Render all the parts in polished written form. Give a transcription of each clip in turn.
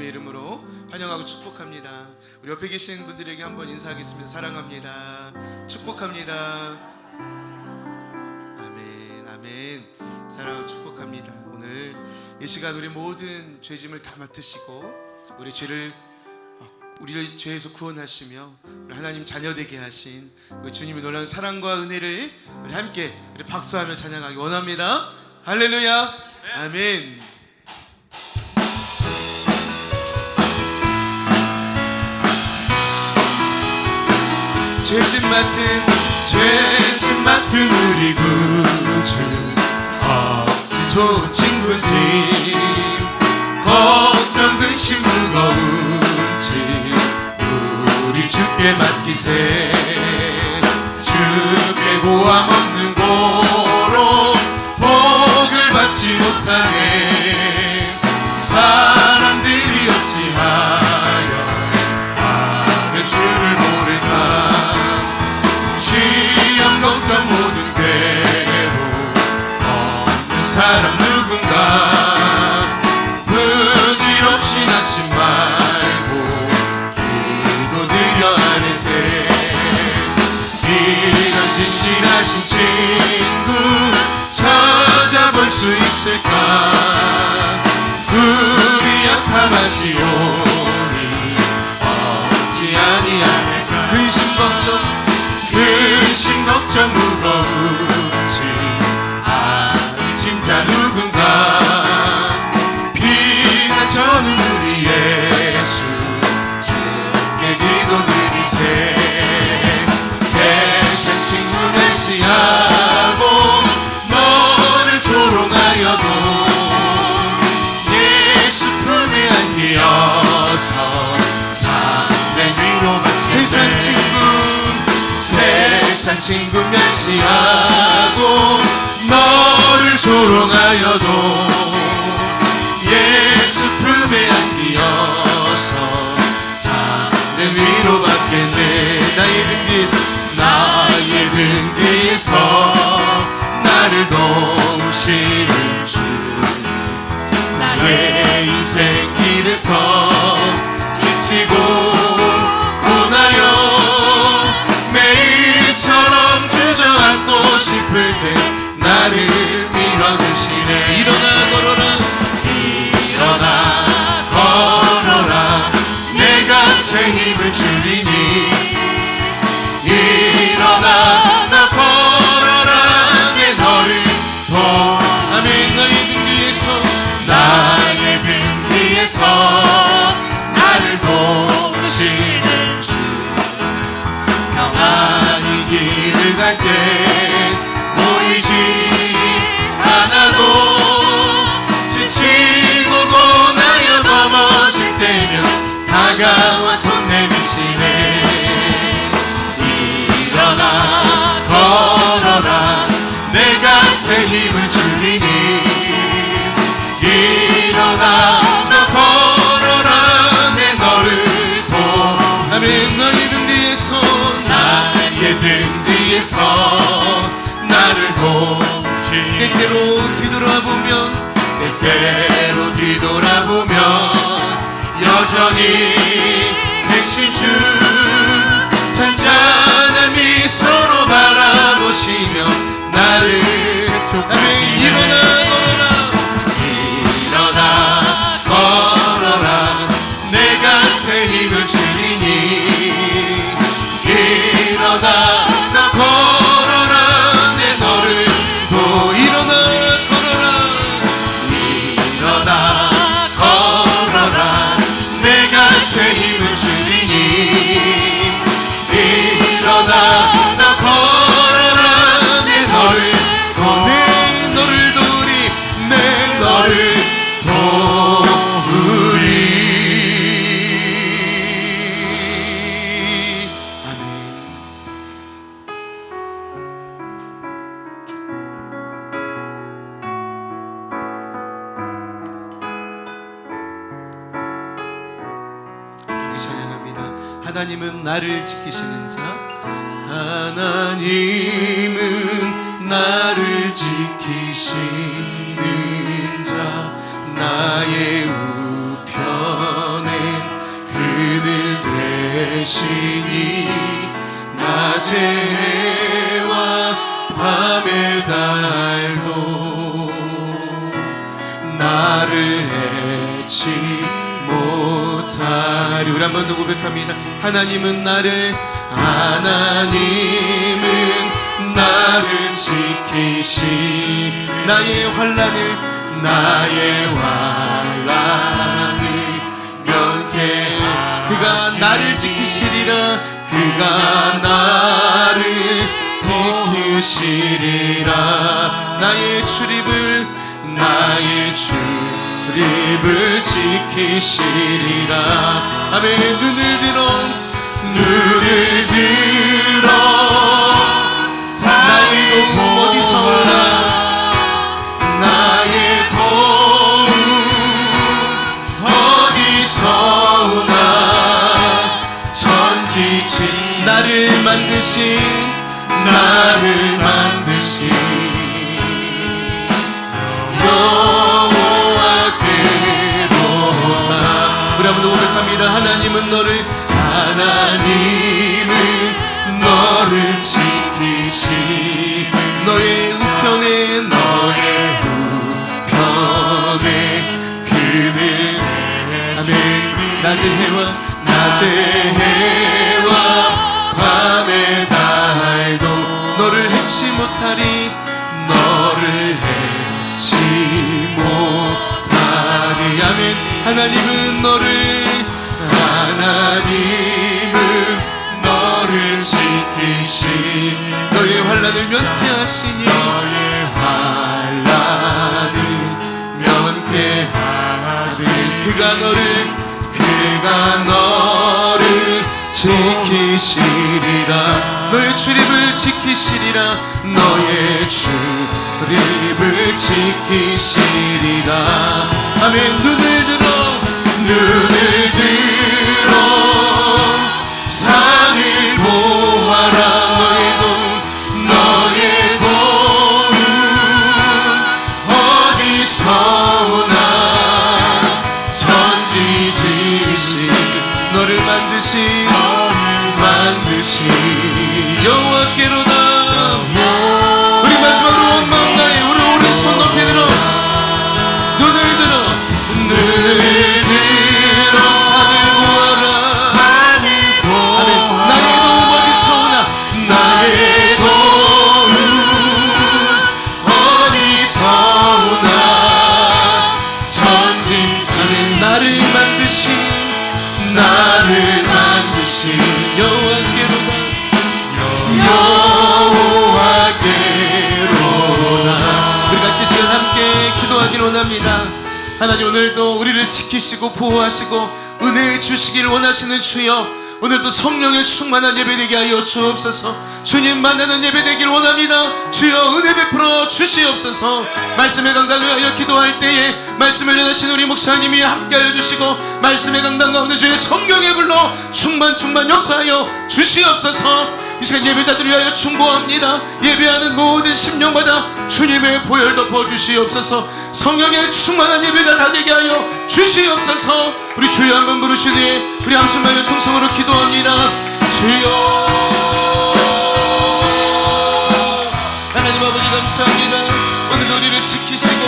예수님의 이름으로 환영하고 축복합니다. 우리 옆에 계신 분들에게 한번 인사하겠습니다. 사랑합니다. 축복합니다. 아멘, 아멘. 사랑하고 축복합니다. 오늘 이 시간 우리 모든 죄짐을 다 맡으시고 우리를 죄에서 구원하시며 우리 하나님 자녀되게 하신 우리 주님의 놀라운 사랑과 은혜를 우리 함께 우리 박수하며 찬양하기 원합니다. 할렐루야. 아멘. 죄짐 맡은 우리 구주 어찌 좋은 친구인지 걱정 근심 무거운지 우리 주께 맡기세. 주께 고함 없는 고로 복을 받지 못하네. 사람들이 어찌하여 나를 주를 모를까. 시험 걱정 모든 괴로움 없는 사람 누군가. 부질없이 낙심 말고 기도드려 아뢰세. 이런 진실하신 친구 찾아볼 수 있을까. 우리 약함하시오니 어찌 아니하실까. 근심 걱정 무거운지 아니 진짜 누군가. 피난처는 우리 예수 주께 기도드리세. 세상 친구 멸시하고 너를 조롱하여도 예수 품에 안기어서 참된 위로받. 세상 친구 멸시하고 너를 조롱하여도 예수 품에 안기어서 참된 위로받겠네. 나의 등 뒤에서 나를 도우시는 주. 나의 인생 길에서 지치고 고나여 매일처럼 주저앉고 싶을 때 나를 밀어주시네. 일어나 걸어라 내 가슴에 힘을 주리니. 일어나 나 걸어라 내 너를 아멘. 나의 등 뒤에서 나를 도우시는 주. 평안히 길을 갈 때 보이지 않아도 지치고 고나여 넘어질 때면 다가와 손 내미시네. 일어나 걸어라 내 가슴에 힘을 주리니. 일어나 너 걸어라 내 너를 아멘. 나의 등 뒤에서 나를 도우시. 때때로 뒤돌아보면 여전히 백신 주 잔잔한 미소로 바라보시며 나를 아멘. 일어나 걸어라 내 가슴에 힘을 주리니. 일어나 너 걸어라 내 너를 일어나 걸어라 내 가슴에 힘을 주리니. 일어나 너 걸어라 내 너를 하나님은 나를 지키시는 자. 하나님은 나를 지키시는 자. 나의 우편에 계시니 낮의 해와 밤의 달도 나를 해치 못하리. 우리 한 번 더 고백합니다. 하나님은 나를 지키시 나의 환난을 면케 그가 나를 지키시리라. 그가 나를 지키시리라. 나의 출입을 지키시리라. 아멘. 눈을 들어 나의 도움 어디서 오나 나의 도움 어디서 오나 천지친 나를 만드신 여호와께로다. 우리 한번 더 고백합니다. 하나님은 너를 지키시 너의 우편에 그늘 아멘. 낮의 해와 밤의 달도 너를 해치 못하리. 아멘. 하나님은 너를 지키시 너의 환난을 면케하시니 그가 너를 지키시리라. 너의 출입을 지키시리라. 아멘. 눈을 들어 산을 보아라. 너의 도움 어디서 오나 천지지으신 너를 만드신 여호와께로다. 우리 마지막으로 온 마음 다해 우리 오른손 높이 들어 눈을 들어 산을 보아라. 아멘. 나의 도움 어디서 오나 나를 만드신 여호와께로다. 우리 같이 지금 함께 기도하길 원합니다. 하나님 오늘도 우리를 지키시고 보호하시고 은혜 주시길 원하시는 주여 오늘도 성령의 충만한 예배되게 하여 주옵소서. 주님 만나는 예배되길 원합니다. 주여 은혜 베풀어 주시옵소서. 말씀의 강단을 위하여 기도할 때에 말씀을 전하신 우리 목사님이 함께하여 주시고 말씀의 강단 가운데 주의 성령의 불로 충만 역사하여 주시옵소서. 이 시간 예배자들을 위하여 충고합니다. 예배하는 모든 심령마다 주님의 보혈 덮어 주시옵소서. 성령의 충만한 예배자 다 되게 하여 주시옵소서. 우리 주여 한번 부르시니 우리 함성하며 통성으로 기도합니다. 주여 하나님 아버지 감사합니다. 오늘 우리를 지키시고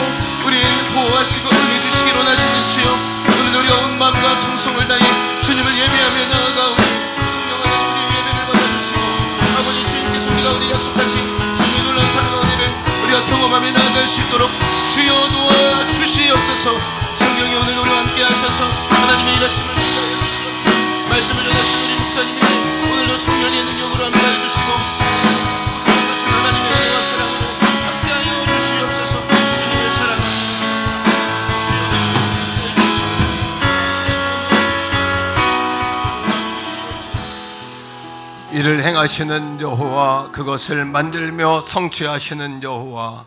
우리를 보호하시고 은혜 주시길 원하시는 주여 오늘 우리가 온 마음과 정성을 다해 주님을 예배하며 나아가오니 성령 안에 우리의 예배를 받아주시고 아버지 주님께서 우리 가운데 약속하신 주님의 놀라운 사랑과 은혜를 우리가 경험하며 나아갈 수 있도록 주여 도와주시옵소서. 성령이 오늘 우리와 함께 하셔서 하나님의 일하심을 말씀을 전하신 우리 목사님이 오늘도 성령의 능력으로 함께하여 주시고 하나님의 은혜와 사랑으로 함께하여 주시옵소서. 주님의 사랑 이를 행하시는 여호와 그것을 만들며 성취하시는 여호와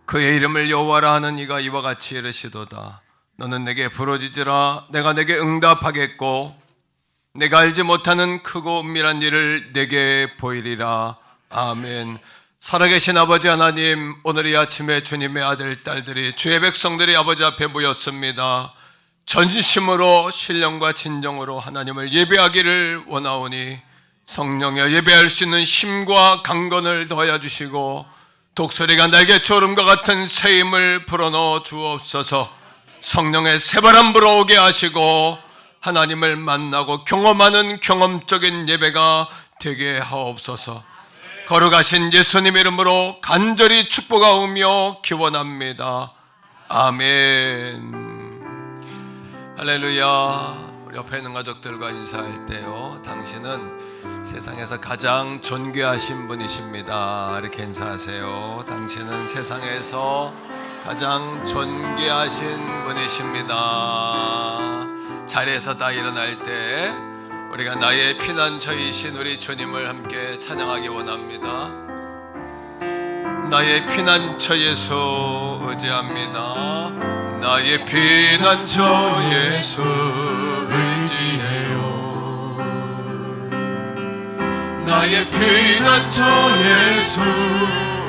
그의 이름을 여호와라 하는 이가 이와 같이 이르시도다. 너는 내게 부르짖으라 내가 내게 응답하겠고 내가 알지 못하는 크고 은밀한 일을 내게 보이리라. 아멘. 살아계신 아버지 하나님 오늘 이 아침에 주님의 아들 딸들이 주의 백성들이 아버지 앞에 모였습니다. 전심으로 신령과 진정으로 하나님을 예배하기를 원하오니 성령여 예배할 수 있는 힘과 강건을 더하여 주시고 독수리가 날개초름과 같은 새 힘을 불어넣어 주옵소서. 성령의 새바람 불어오게 하시고 하나님을 만나고 경험하는 경험적인 예배가 되게 하옵소서. 거룩하신 예수님 이름으로 간절히 축복하오며 기원합니다. 아멘. 할렐루야. 우리 옆에 있는 가족들과 인사할 때요, 당신은 세상에서 가장 존귀하신 분이십니다. 이렇게 인사하세요. 당신은 세상에서 가장 존귀하신 분이십니다. 자리에서 다 일어날 때 우리가 나의 피난처이신 우리 주님을 함께 찬양하기 원합니다. 나의 피난처 예수 의지합니다. 나의 피난처 예수 의지해요. 나의 피난처 예수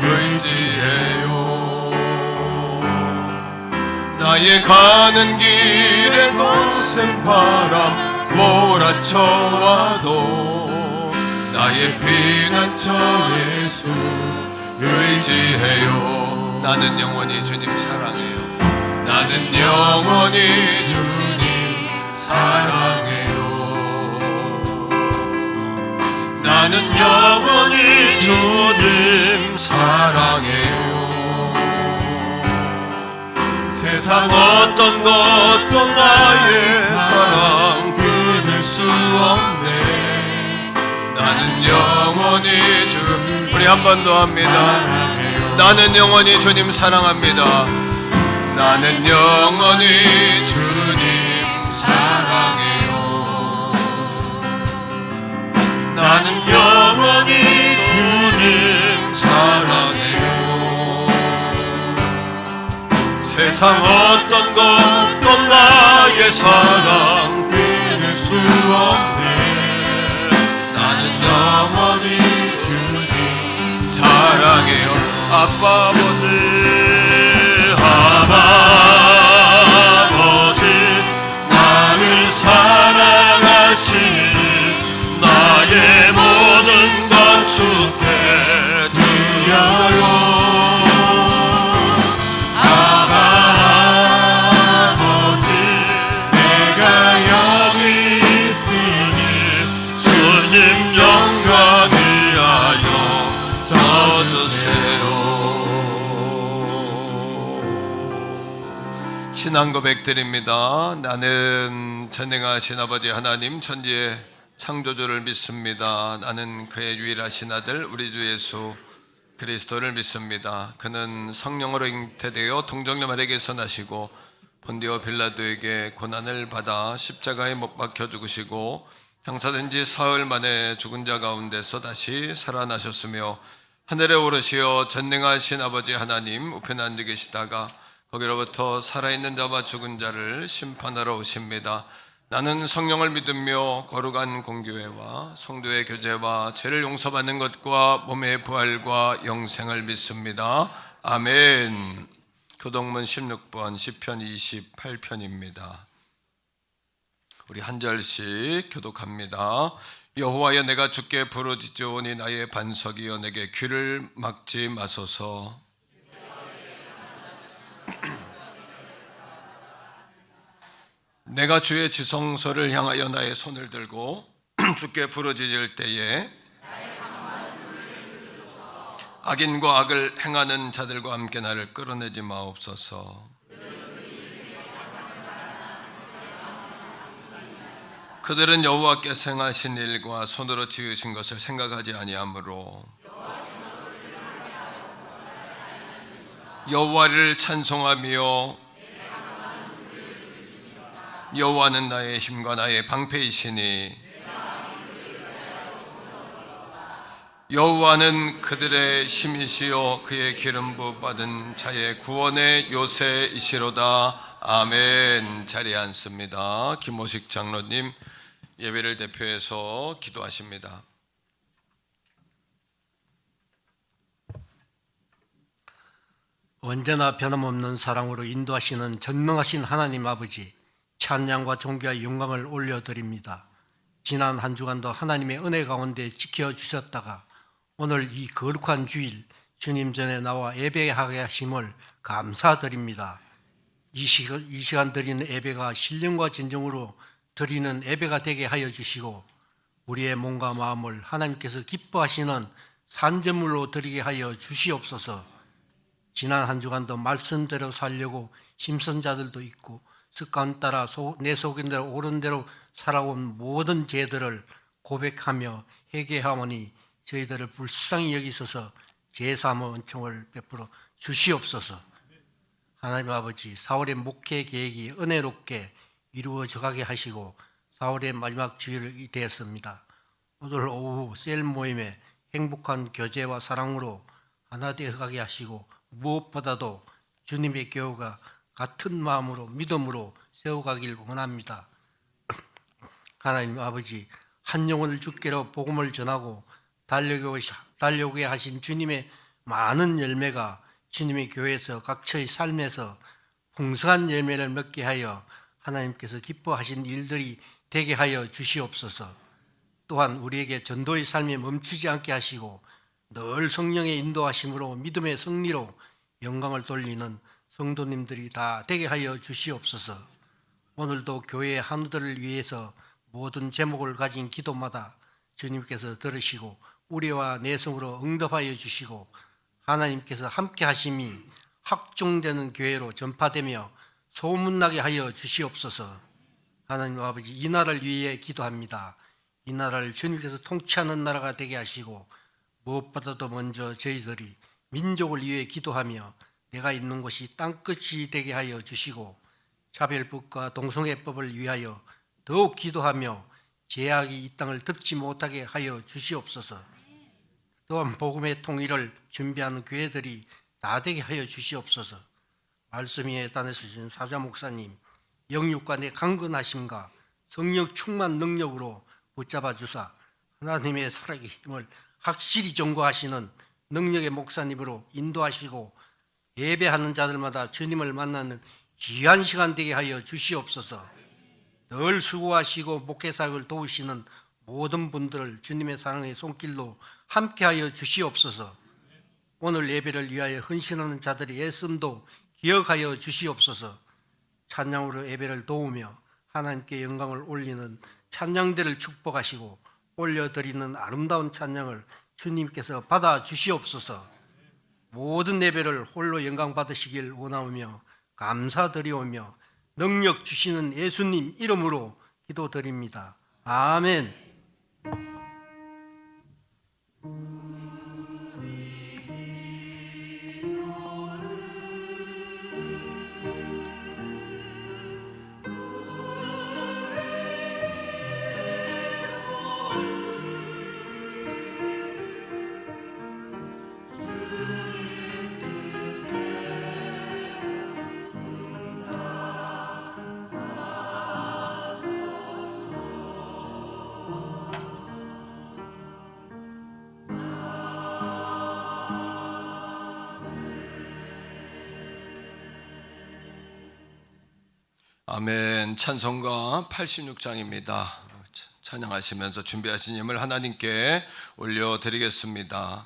의지해요. 나의 가는 길에 거센 바람 몰아쳐와도 나의 피난처 예수 의지해요. 나는 영원히 주님 사랑해요. 나는 영원히 주님 사랑해요. 나는 영원히 주님 사랑해요. 세상 어떤 것도 나의 사랑 끊을 수 없네. 나는 영원히 주님. 우리 한 번 더 합니다. 나는 영원히 주님 사랑합니다. 나는 영원히 주님 사랑해요. 나는 영원히 주님 사랑해요. 세상 어떤 것도 나의 사랑 끊을 수 없네. 나는 영원히 주님 사랑해요. 아빠 아버지 아버지 나를 사랑하시니 나의 모든 것 주께 드려요. 신앙 고백드립니다. 나는 전능하신 아버지 하나님 천지의 창조주를 믿습니다. 나는 그의 유일하신 아들 우리 주 예수 그리스도를 믿습니다. 그는 성령으로 잉태되어 동정녀 마리아에게서 나시고 본디오 빌라도에게 고난을 받아 십자가에 못 박혀 죽으시고 장사된 지 사흘 만에 죽은 자 가운데서 다시 살아나셨으며 하늘에 오르시어 전능하신 아버지 하나님 우편에 앉아 계시다가 거기로부터 살아있는 자와 죽은 자를 심판하러 오십니다. 나는 성령을 믿으며 거룩한 공교회와 성도의 교제와 죄를 용서받는 것과 몸의 부활과 영생을 믿습니다. 아멘. 교동문 16번 시편 28편입니다. 우리 한 절씩 교독합니다. 여호와여 내가 주께 부르짖으오니 나의 반석이여 내게 귀를 막지 마소서. 내가 주의 지성소를 향하여 나의 손을 들고 주께 부르짖을 때에 악인과 악을 행하는 자들과 함께 나를 끌어내지 마옵소서. 그들은 여호와께서 행하신 일과 손으로 지으신 것을 생각하지 아니하므로 여호와를 찬송하며 여호와는 나의 힘과 나의 방패이시니 여호와는 그들의 힘이시요 그의 기름 부어 받은 자의 구원의 요새이시로다. 아멘. 자리에 앉습니다. 김호식 장로님 예배를 대표해서 기도하십니다. 언제나 변함없는 사랑으로 인도하시는 전능하신 하나님 아버지, 찬양과 존귀와 영광을 올려드립니다. 지난 한 주간도 하나님의 은혜 가운데 지켜주셨다가 오늘 이 거룩한 주일 주님 전에 나와 예배하게 하심을 감사드립니다. 이 시간 드리는 예배가 신령과 진정으로 드리는 예배가 되게 하여 주시고 우리의 몸과 마음을 하나님께서 기뻐하시는 산제물로 드리게 하여 주시옵소서. 지난 한 주간도 말씀대로 살려고 힘쓴 자들도 있고 습관 따라 내 속인 대로 옳은 대로 살아온 모든 죄들을 고백하며 회개하오니 저희들을 불쌍히 여기소서 제사모 은총을 베풀어 주시옵소서. 하나님 아버지, 4월의 목회 계획이 은혜롭게 이루어져 가게 하시고 4월의 마지막 주일이 되었습니다. 오늘 오후 셀 모임에 행복한 교제와 사랑으로 하나 되어 가게 하시고 무엇보다도 주님의 교회가 같은 마음으로 믿음으로 세워가길 원합니다. 하나님 아버지, 한 영혼을 주께로 복음을 전하고 달려오게 하신 주님의 많은 열매가 주님의 교회에서 각처의 삶에서 풍성한 열매를 맺게 하여 하나님께서 기뻐하신 일들이 되게 하여 주시옵소서. 또한 우리에게 전도의 삶이 멈추지 않게 하시고 늘 성령의 인도하심으로 믿음의 승리로 영광을 돌리는 성도님들이 다 되게 하여 주시옵소서. 오늘도 교회의 한우들을 위해서 모든 제목을 가진 기도마다 주님께서 들으시고 우리와 내성으로 응답하여 주시고 하나님께서 함께 하심이 확종되는 교회로 전파되며 소문나게 하여 주시옵소서. 하나님 아버지, 이 나라를 위해 기도합니다. 이 나라를 주님께서 통치하는 나라가 되게 하시고 무엇보다도 먼저 저희들이 민족을 위해 기도하며 내가 있는 곳이 땅끝이 되게 하여 주시고 차별법과 동성애법을 위하여 더욱 기도하며 죄악이 이 땅을 덮지 못하게 하여 주시옵소서. 또한 복음의 통일을 준비하는 교회들이 다 되게 하여 주시옵소서. 말씀 위에 다니시는 사자 목사님 영육과 내 강건하심과 성령 충만 능력으로 붙잡아 주사 하나님의 살아계신 힘을 확실히 전거하시는 능력의 목사님으로 인도하시고 예배하는 자들마다 주님을 만나는 귀한 시간 되게 하여 주시옵소서. 늘 수고하시고 목회사역을 도우시는 모든 분들을 주님의 사랑의 손길로 함께하여 주시옵소서. 오늘 예배를 위하여 헌신하는 자들의 애씀도 기억하여 주시옵소서. 찬양으로 예배를 도우며 하나님께 영광을 올리는 찬양대를 축복하시고 올려드리는 아름다운 찬양을 주님께서 받아 주시옵소서. 모든 예배를 홀로 영광 받으시길 원하오며 감사드리오며 능력 주시는 예수님 이름으로 기도드립니다. 아멘. 아멘. 찬송가 86장입니다. 찬양하시면서 준비하신 힘을 하나님께 올려드리겠습니다.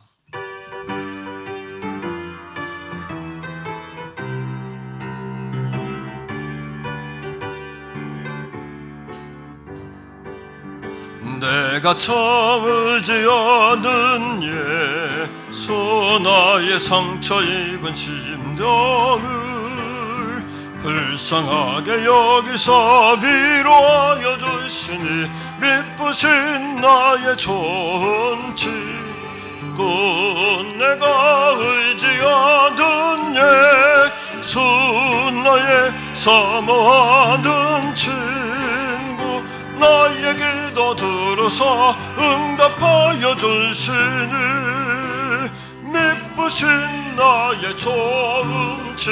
내가 처음 의지하는 예수 나의 상처 입은 심령을 불쌍하게 여기서 위로하여 주시니 미쁘신 나의 존치 곧 내가 의지하던 예수 나의 사모하던 친구 나의 기도 들어서 응답하여 주시니 미쁘신 나의 존치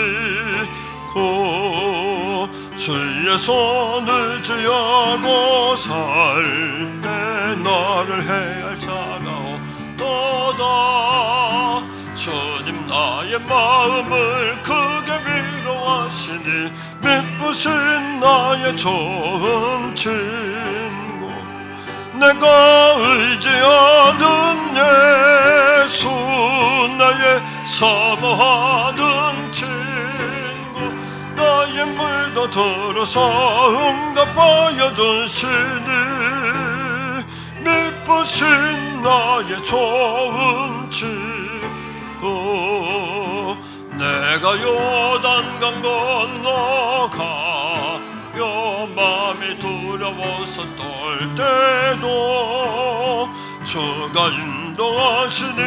주의 손을 쥐하고 살 때 나를 해할 자가 없도다. 주님 나의 마음을 크게 인도하시니 미쁘신 나의 좋은 친구 내가 의지하는 예수 나의 사모하는 친구 나의 물도 들어서 응답하여 주시니 미쁘신 나의 좋은 친구 내가 요단강 건너가요 마음이 두려워서 떨 때도 주가 인도하시니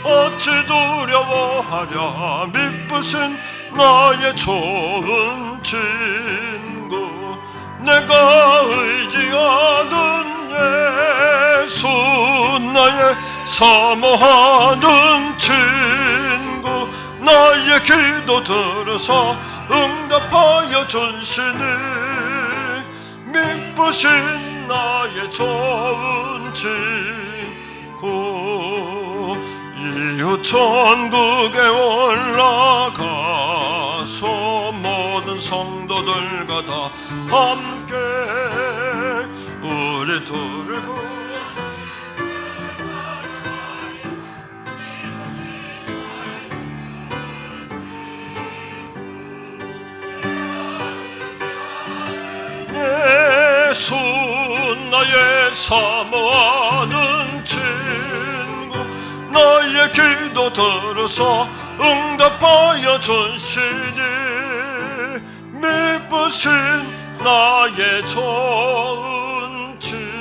어찌 두려워하랴 미쁘신 나의 좋은 친구 내가 의지하는 예수 나의 사모하는 친구 나의 기도 들어서 응답하여 주시니 미쁘신 나의 좋은 친구 이웃 천국에 올라가서 모든 성도들과 다 함께 우리 둘을 예수 나의 사모하는 친구 나의 기도 들어서 응답하여 주시니 미쁘신 나의 좋은 친구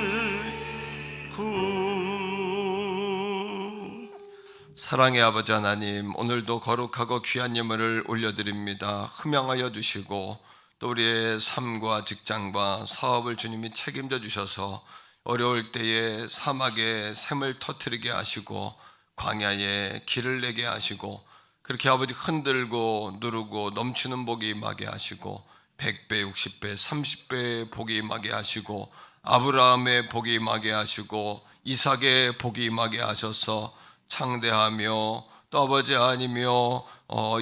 사랑의 아버지 하나님, 오늘도 거룩하고 귀한 예물을 올려드립니다. 흠양하여 주시고 또 우리의 삶과 직장과 사업을 주님이 책임져 주셔서 어려울 때에 사막에 샘을 터뜨리게 하시고 광야에 길을 내게 하시고 그렇게 아버지 흔들고 누르고 넘치는 복이 임하게 하시고 100배, 60배, 30배의 복이 임하게 하시고 아브라함의 복이 임하게 하시고 이삭의 복이 임하게 하셔서 창대하며 또 아버지 아니며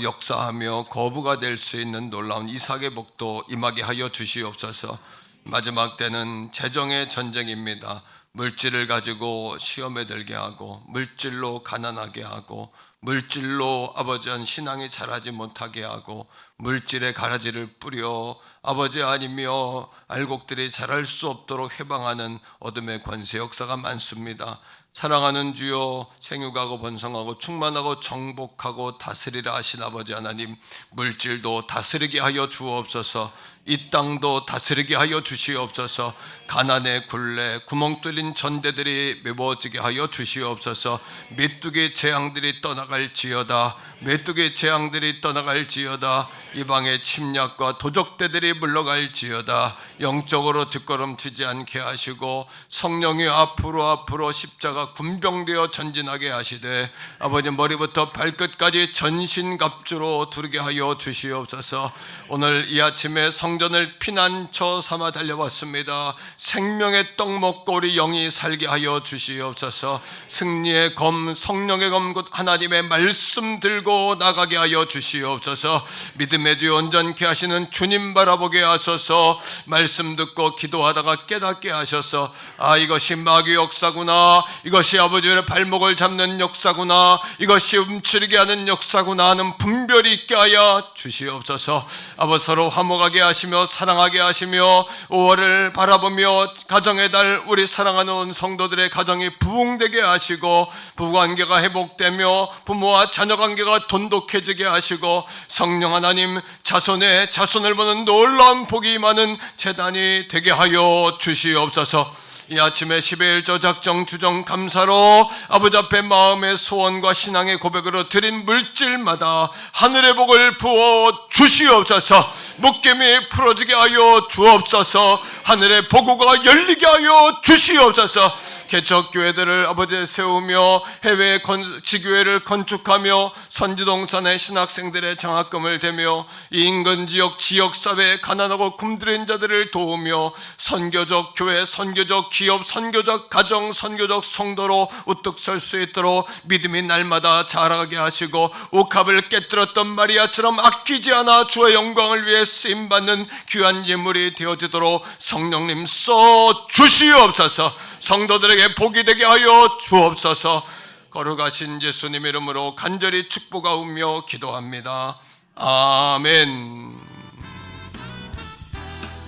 역사하며 거부가 될 수 있는 놀라운 이삭의 복도 임하게 하여 주시옵소서. 마지막 때는 재정의 전쟁입니다. 물질을 가지고 시험에 들게 하고 물질로 가난하게 하고 물질로 아버지한 신앙이 자라지 못하게 하고 물질의 가라지를 뿌려 아버지 아니며 알곡들이 자랄 수 없도록 해방하는 어둠의 권세 역사가 많습니다. 사랑하는 주여, 생육하고 번성하고 충만하고 정복하고 다스리라 하신 아버지 하나님, 물질도 다스리게 하여 주옵소서. 이 땅도 다스리게 하여 주시옵소서. 가난의 굴레, 구멍 뚫린 전대들이 메워지게 하여 주시옵소서. 메뚜기 재앙들이 떠나갈지어다. 메뚜기 재앙들이 떠나갈지어다. 이방의 침략과 도적대들이 물러갈지어다. 영적으로 뒷걸음치지 않게 하시고 성령이 앞으로 십자가 군병되어 전진하게 하시되 아버지 머리부터 발끝까지 전신갑주로 두르게 하여 주시옵소서. 오늘 이 아침에 성전을 피난처 삼아 달려왔습니다. 생명의 떡 먹고 우리 영이 살게 하여 주시옵소서. 승리의 검, 성령의 검 곧 하나님의 말씀 들고 나가게 하여 주시옵소서. 믿음의 뒤 온전케 하시는 주님 바라보게 하소서. 말씀 듣고 기도하다가 깨닫게 하셔서 이것이 마귀 역사구나, 이것이 아버지의 발목을 잡는 역사구나, 이것이 움츠리게 하는 역사구나 하는 분별이 있게 하여 주시옵소서. 아버지 서로 화목하게 하시며 사랑하게 하시며 5월을 바라보며 가정의 달 우리 사랑하는 성도들의 가정이 부흥되게 하시고 부부관계가 회복되며 부모와 자녀관계가 돈독해지게 하시고 성령 하나님 자손의 자손을 보는 놀라운 복이 임하는 재단이 되게 하여 주시옵소서. 이 아침에 11조 작정 주정 감사로 아버지 앞에 마음의 소원과 신앙의 고백으로 드린 물질마다 하늘의 복을 부어 주시옵소서. 묶임이 풀어지게 하여 주옵소서. 하늘의 복우가 열리게 하여 주시옵소서. 개척교회들을 아버지 세우며 해외 지교회를 건축하며 선지동산의 신학생들의 장학금을 대며 이 인근지역 지역사회에 가난하고 굶주린 자들을 도우며 선교적 교회, 선교적 기업 선교적 가정 선교적 성도로 우뚝 설 수 있도록 믿음이 날마다 자라게 하시고 옥합을 깨뜨렸던 마리아처럼 아끼지 않아 주의 영광을 위해 쓰임받는 귀한 예물이 되어지도록 성령님 써 주시옵소서. 성도들에게 복이 되게 하여 주옵소서. 거룩하신 예수님 이름으로 간절히 축복하오며 기도합니다. 아멘.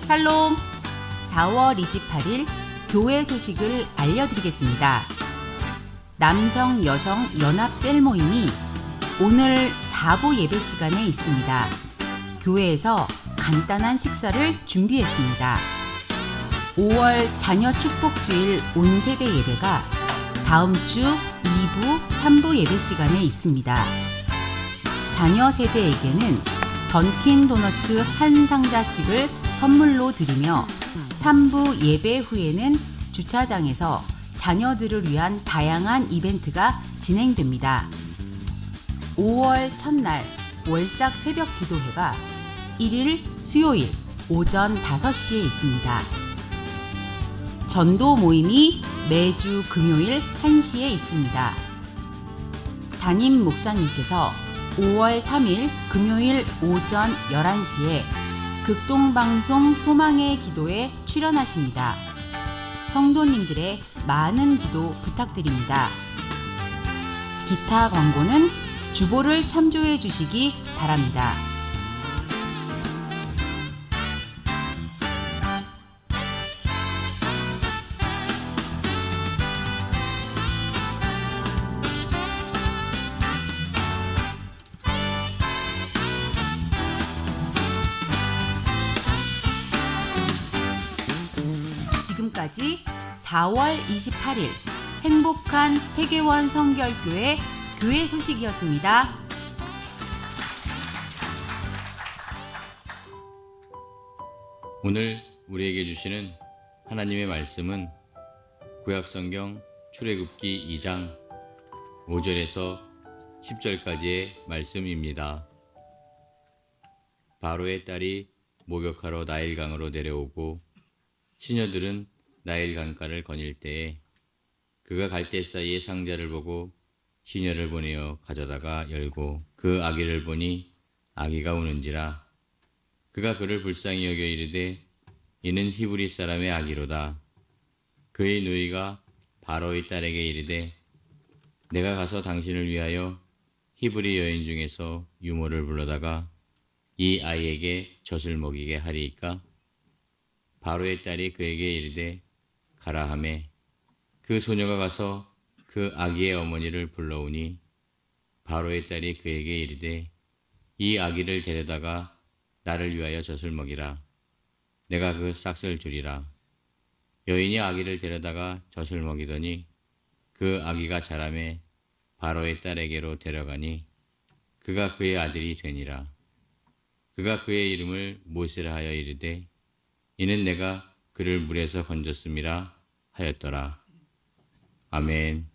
샬롬. 4월 28일 교회 소식을 알려드리겠습니다. 남성 여성 연합 셀 모임이 오늘 4부 예배 시간에 있습니다. 교회에서 간단한 식사를 준비했습니다. 5월 자녀 축복주일 온세대 예배가 다음 주 2부, 3부 예배 시간에 있습니다. 자녀 세대에게는 던킨 도너츠 한 상자씩을 선물로 드리며 3부 예배 후에는 주차장에서 자녀들을 위한 다양한 이벤트가 진행됩니다. 5월 첫날 월삭 새벽 기도회가 1일 수요일 오전 5시에 있습니다. 전도 모임이 매주 금요일 1시에 있습니다. 담임 목사님께서 5월 3일 금요일 오전 11시에 극동방송 소망의 기도에 출연하십니다. 성도님들의 많은 기도 부탁드립니다. 기타 광고는 주보를 참조해 주시기 바랍니다. 지금까지 4월 28일 행복한 태계원 성결교회 교회 소식이었습니다. 오늘 우리에게 주시는 하나님의 말씀은 구약성경 출애굽기 2장 5절에서 10절까지의 말씀입니다. 바로의 딸이 목욕하러 나일강으로 내려오고 시녀들은 나일 강가를 거닐 때에 그가 갈대 사이에 상자를 보고 시녀를 보내어 가져다가 열고 그 아기를 보니 아기가 우는지라. 그가 그를 불쌍히 여겨 이르되 이는 히브리 사람의 아기로다. 그의 누이가 바로의 딸에게 이르되 내가 가서 당신을 위하여 히브리 여인 중에서 유모를 불러다가 이 아이에게 젖을 먹이게 하리이까? 바로의 딸이 그에게 이르되 가라 하매 그 소녀가 가서 그 아기의 어머니를 불러오니 바로의 딸이 그에게 이르되 이 아기를 데려다가 나를 위하여 젖을 먹이라. 내가 그 싹을 주리라. 여인이 아기를 데려다가 젖을 먹이더니 그 아기가 자라매 바로의 딸에게로 데려가니 그가 그의 아들이 되니라. 그가 그의 이름을 모세라 하여 이르되 이는 내가 그를 물에서 건졌음이라 하였더라. 아멘.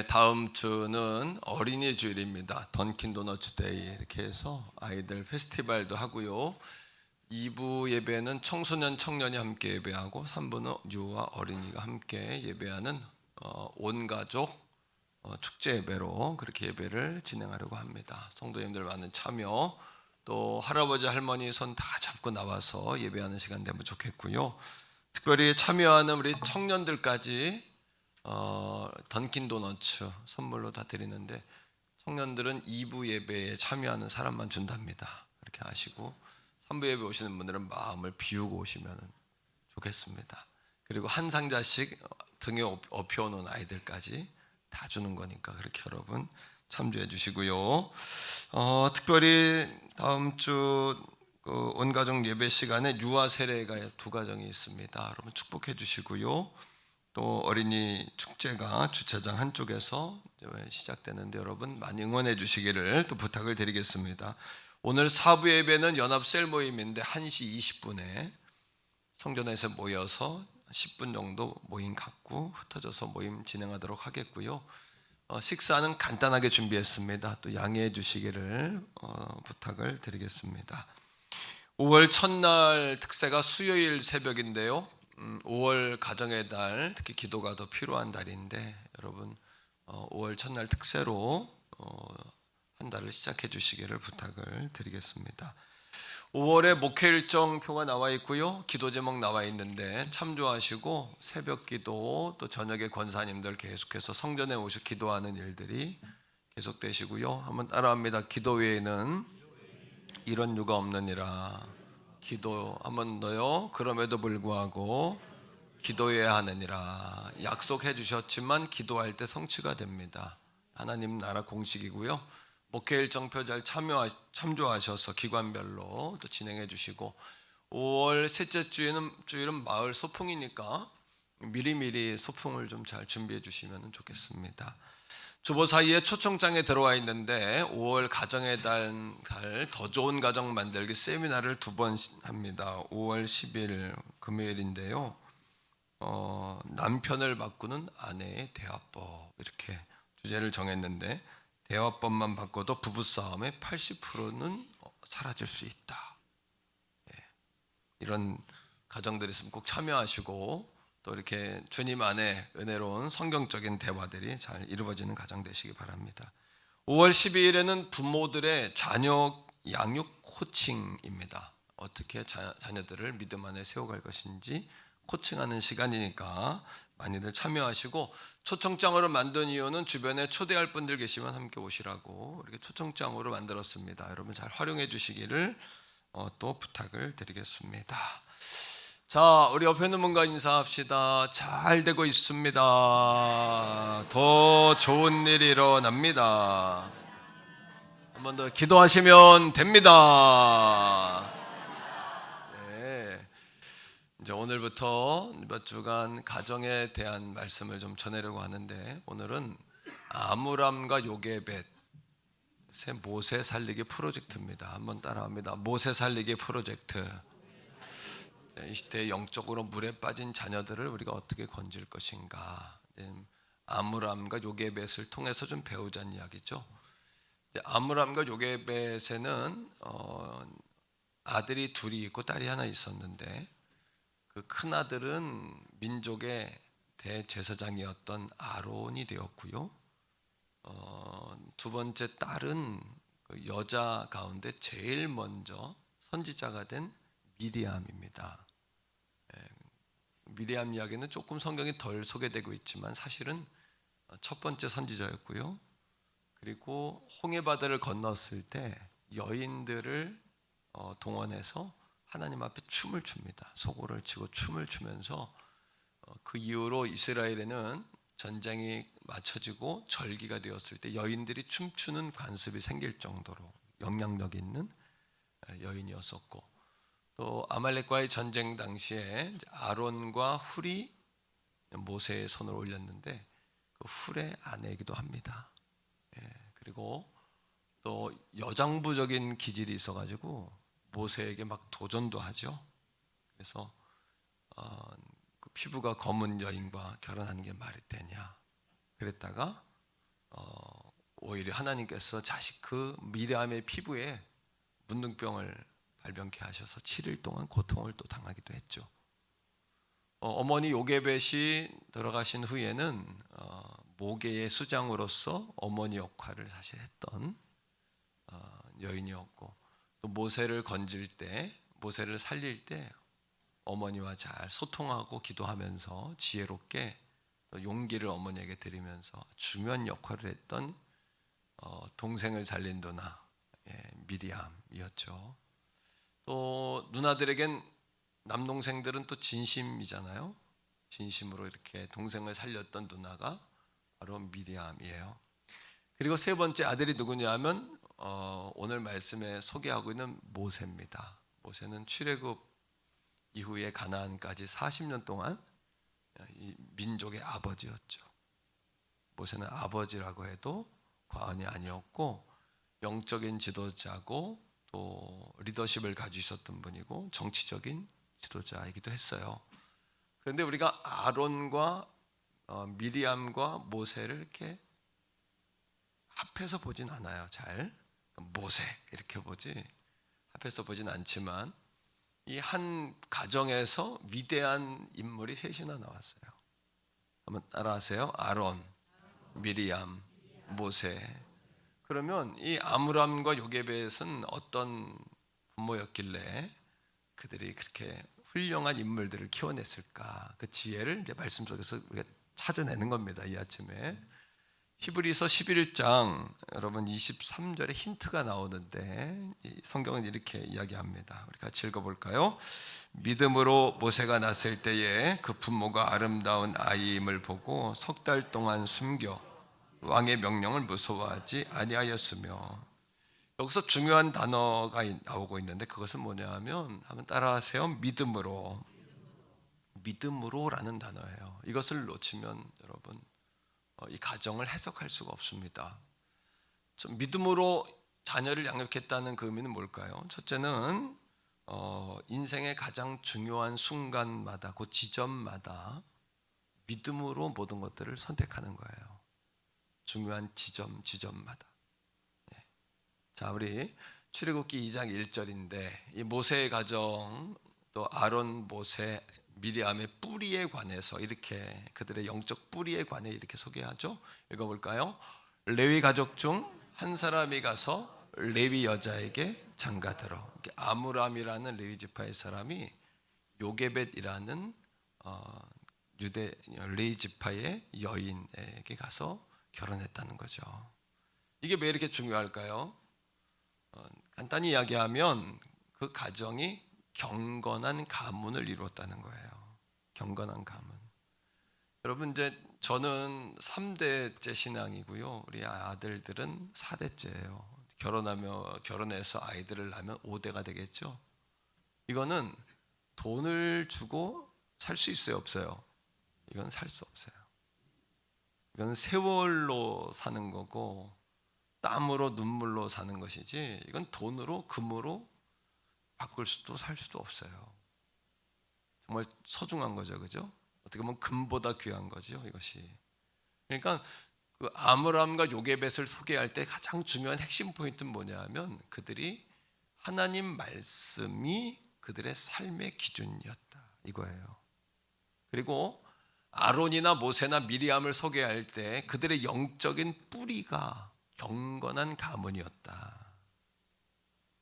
네, 다음 주는 어린이 주일입니다. 던킨 도너츠 데이 이렇게 해서 아이들 페스티벌도 하고요. 2부 예배는 청소년 청년이 함께 예배하고 3부는 유아 어린이가 함께 예배하는 온 가족 축제 예배로 그렇게 예배를 진행하려고 합니다. 성도님들 많은 참여, 또 할아버지 할머니 손 다 잡고 나와서 예배하는 시간 되면 좋겠고요. 특별히 참여하는 우리 청년들까지 던킨 도너츠 선물로 다 드리는데, 청년들은 2부 예배에 참여하는 사람만 준답니다. 그렇게 아시고 3부 예배 오시는 분들은 마음을 비우고 오시면 좋겠습니다. 그리고 한 상자씩 등에 업혀놓은 아이들까지 다 주는 거니까 그렇게 여러분 참조해 주시고요. 특별히 다음 주 온가족 예배 시간에 유아 세례가 2가정이 있습니다. 여러분 축복해 주시고요. 또 어린이 축제가 주차장 한쪽에서 시작되는데 여러분 많이 응원해 주시기를 또 부탁을 드리겠습니다. 오늘 4부 예배는 연합 셀 모임인데 1시 20분에 성전에서 모여서 10분 정도 모임 갖고 흩어져서 모임 진행하도록 하겠고요. 식사는 간단하게 준비했습니다. 또 양해해 주시기를 부탁을 드리겠습니다. 5월 첫날 특세가 수요일 새벽인데요. 5월 가정의 달, 특히 기도가 더 필요한 달인데 여러분 5월 첫날 특세로 한 달을 시작해 주시기를 부탁을 드리겠습니다. 5월에 목회 일정표가 나와 있고요. 기도 제목 나와 있는데 참조하시고 새벽 기도, 또 저녁에 권사님들 계속해서 성전에 오셔 기도하는 일들이 계속되시고요. 한번 따라합니다. 기도 외에는 이런 유가 없느니라. 기도 한번 더요. 그럼에도 불구하고 기도해야 하느니라. 약속해 주셨지만 기도할 때 성취가 됩니다. 하나님 나라 공식이고요. 목회 일정표 잘 참조하셔서 기관별로 또 진행해 주시고, 5월 셋째 주일은 마을 소풍이니까 미리미리 소풍을 좀 잘 준비해 주시면 좋겠습니다. 주보 사이에 초청장에 들어와 있는데 5월 가정의 달 더 좋은 가정 만들기 세미나를 2번 합니다. 5월 10일 금요일인데요. 남편을 바꾸는 아내의 대화법 이렇게 주제를 정했는데, 대화법만 바꿔도 부부싸움의 80%는 사라질 수 있다. 이런 가정들이 있으면 꼭 참여하시고 또 이렇게 주님 안에 은혜로운 성경적인 대화들이 잘 이루어지는 가정 되시기 바랍니다. 5월 12일에는 부모들의 자녀 양육 코칭입니다. 어떻게 자녀들을 믿음 안에 세워갈 것인지 코칭하는 시간이니까 많이들 참여하시고, 초청장으로 만든 이유는 주변에 초대할 분들 계시면 함께 오시라고 이렇게 초청장으로 만들었습니다. 여러분 잘 활용해 주시기를 또 부탁을 드리겠습니다. 자, 우리 옆에 있는 분과 인사합시다. 잘 되고 있습니다. 더 좋은 일이 일어납니다. 한 번 더 기도하시면 됩니다. 네. 이제 오늘부터 몇 주간 가정에 대한 말씀을 좀 전하려고 하는데, 오늘은 아므람과 요게벳의 모세 살리기 프로젝트입니다. 한번 따라합니다. 모세 살리기 프로젝트. 이 시대에 영적으로 물에 빠진 자녀들을 우리가 어떻게 건질 것인가, 아므람과 요게벳을 통해서 좀 배우자는 이야기죠. 아므람과 요게벳에는 아들이 둘이 있고 딸이 하나 있었는데, 그 큰 아들은 민족의 대제사장이었던 아론이 되었고요. 두 번째 딸은 그 여자 가운데 제일 먼저 선지자가 된 미리암입니다. 미리암 이야기는 조금 성경이 덜 소개되고 있지만 사실은 첫 번째 선지자였고요. 그리고 홍해바다를 건넜을 때 여인들을 동원해서 하나님 앞에 춤을 춥니다. 소고를 치고 춤을 추면서 그 이후로 이스라엘에는 전쟁이 맞춰지고 절기가 되었을 때 여인들이 춤추는 관습이 생길 정도로 영향력 있는 여인이었었고, 또 아말렉과의 전쟁 당시에 아론과 훌이 모세의 손을 올렸는데 그 훌의 아내이기도 합니다. 그리고 또 여장부적인 기질이 있어가지고 모세에게 막 도전도 하죠. 그래서 그 피부가 검은 여인과 결혼하는 게 말이 되냐 그랬다가 오히려 하나님께서 그 미리암의 피부에 문둥병을 발병케 하셔서 7일 동안 고통을 또 당하기도 했죠. 어머니 요게벳이 돌아가신 후에는 모계의 수장으로서 어머니 역할을 사실 했던 여인이었고, 또 모세를 건질 때, 모세를 살릴 때 어머니와 잘 소통하고 기도하면서 지혜롭게 또 용기를 어머니에게 드리면서 중요한 역할을 했던 동생을 살린 누나 미리암이었죠. 또 누나들에겐 남동생들은 또 진심이잖아요. 진심으로 이렇게 동생을 살렸던 누나가 바로 미리암이에요. 그리고 세 번째 아들이 누구냐 하면 오늘 말씀에 소개하고 있는 모세입니다. 모세는 출애굽 이후에 가나안까지 40년 동안 이 민족의 아버지였죠. 모세는 아버지라고 해도 과언이 아니었고, 영적인 지도자고 또 리더십을 가지고 있었던 분이고 정치적인 지도자이기도 했어요. 그런데 우리가 아론과 미리암과 모세를 이렇게 합해서 보진 않아요. 잘 모세 이렇게 보지 합해서 보진 않지만, 이 한 가정에서 위대한 인물이 셋이나 나왔어요. 한번 따라하세요. 아론, 미리암, 모세. 그러면 이 아므람과 요게벳은 어떤 부모였길래 그들이 그렇게 훌륭한 인물들을 키워냈을까? 그 지혜를 이제 말씀 속에서 우리가 찾아내는 겁니다. 이 아침에 히브리서 11장 여러분 23절에 힌트가 나오는데, 이 성경은 이렇게 이야기합니다. 우리 같이 읽어볼까요? 믿음으로 모세가 났을 때에 그 부모가 아름다운 아이임을 보고 석 달 동안 숨겨 왕의 명령을 무서워하지 아니하였으며. 여기서 중요한 단어가 나오고 있는데 그것은 뭐냐 하면, 한번 따라하세요. 믿음으로라는 단어예요. 이것을 놓치면 여러분 이 가정을 해석할 수가 없습니다. 좀 믿음으로 자녀를 양육했다는 그 의미는 뭘까요? 첫째는 인생의 가장 중요한 순간마다, 그 지점마다 믿음으로 모든 것들을 선택하는 거예요. 중요한 지점마다. 자, 우리 출애굽기 2장 1절인데 이 모세의 가정, 또 아론, 모세, 미리암의 뿌리에 관해서 이렇게, 그들의 영적 뿌리에 관해 이렇게 소개하죠. 읽어볼까요? 레위 가족 중 한 사람이 가서 레위 여자에게 장가들어. 아므람이라는 레위 지파의 사람이 요게벳이라는 유대 레위 지파의 여인에게 가서 결혼했다는 거죠. 이게 왜 이렇게 중요할까요? 간단히 이야기하면 그 가정이 경건한 가문을 이루었다는 거예요. 경건한 가문. 여러분, 이제 저는 3대째 신앙이고요. 우리 아들들은 4대째예요. 결혼해서 아이들을 낳으면 5대가 되겠죠. 이거는 돈을 주고 살 수 있어요, 없어요? 이건 살 수 없어요. 이건 세월로 사는 거고 땀으로 눈물로 사는 것이지, 이건 돈으로 금으로 바꿀 수도 살 수도 없어요. 정말 소중한 거죠, 그죠? 어떻게 보면 금보다 귀한 거죠, 이것이. 그러니까 그 아므람과 요게벳을 소개할 때 가장 중요한 핵심 포인트는 뭐냐하면, 그들이 하나님 말씀이 그들의 삶의 기준이었다, 이거예요. 그리고 아론이나 모세나 미리암을 소개할 때 그들의 영적인 뿌리가 경건한 가문이었다.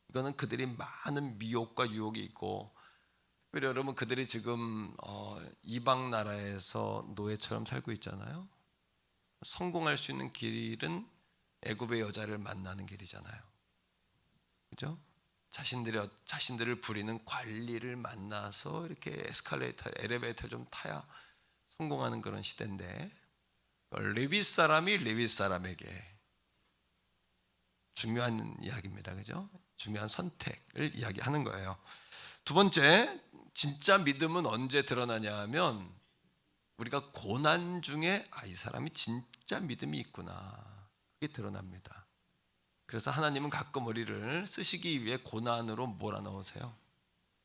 이거는 그들이 많은 미혹과 유혹이 있고, 특별히 여러분 그들이 지금 이방 나라에서 노예처럼 살고 있잖아요. 성공할 수 있는 길은 애굽의 여자를 만나는 길이잖아요. 그죠? 자신들을 부리는 관리를 만나서 이렇게 엘리베이터 좀 타야 성공하는 그런 시대인데, 레위 사람이 레위 사람에게 중요한 이야기입니다. 그죠? 중요한 선택을 이야기하는 거예요. 두 번째, 진짜 믿음은 언제 드러나냐 하면, 우리가 고난 중에 이 사람이 진짜 믿음이 있구나, 그게 드러납니다. 그래서 하나님은 가끔 우리를 쓰시기 위해 고난으로 몰아넣으세요.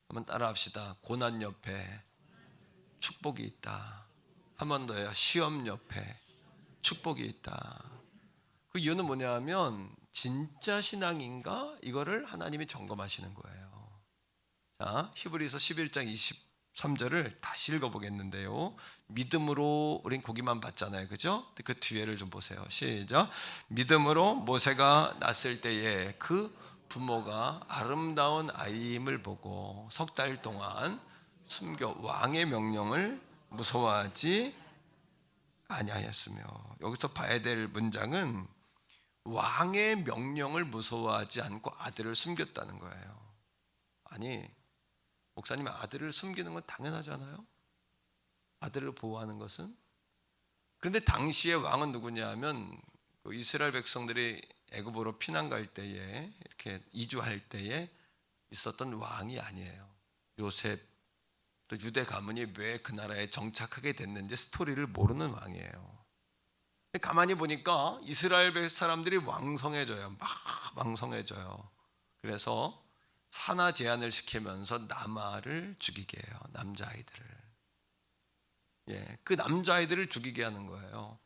한번 따라 합시다. 고난 옆에 축복이 있다. 한 번 더요. 시험 옆에 축복이 있다. 그 이유는 뭐냐면 진짜 신앙인가 이거를 하나님이 점검하시는 거예요. 자, 히브리서 11장 23절을 다시 읽어보겠는데요. 믿음으로 우린 고기만 봤잖아요, 그죠? 그 뒤에를 좀 보세요. 시작. 믿음으로 모세가 낳았을 때에 그 부모가 아름다운 아이임을 보고 석 달 동안 숨겨 왕의 명령을 무서워하지 아니하였으며, 여기서 봐야 될 문장은 왕의 명령을 무서워하지 않고 아들을 숨겼다는 거예요. 아니, 목사님, 아들을 숨기는 건 당연하잖아요. 아들을 보호하는 것은. 그런데 당시의 왕은 누구냐 하면 이스라엘 백성들이 애굽으로 피난 갈 때에, 이렇게 이주할 때에 있었던 왕이 아니에요. 요셉, 또 유대 가문이 왜 그 나라에 정착하게 됐는지 스토리를 모르는 왕이에요. 가만히 보니까 이스라엘 사람들이 왕성해져요. 막 왕성해져요. 그래서 산하 제한을 시키면서 남아를 죽이게 해요. 남자아이들을. 예, 그 남자아이들을 죽이게 하는 거예요.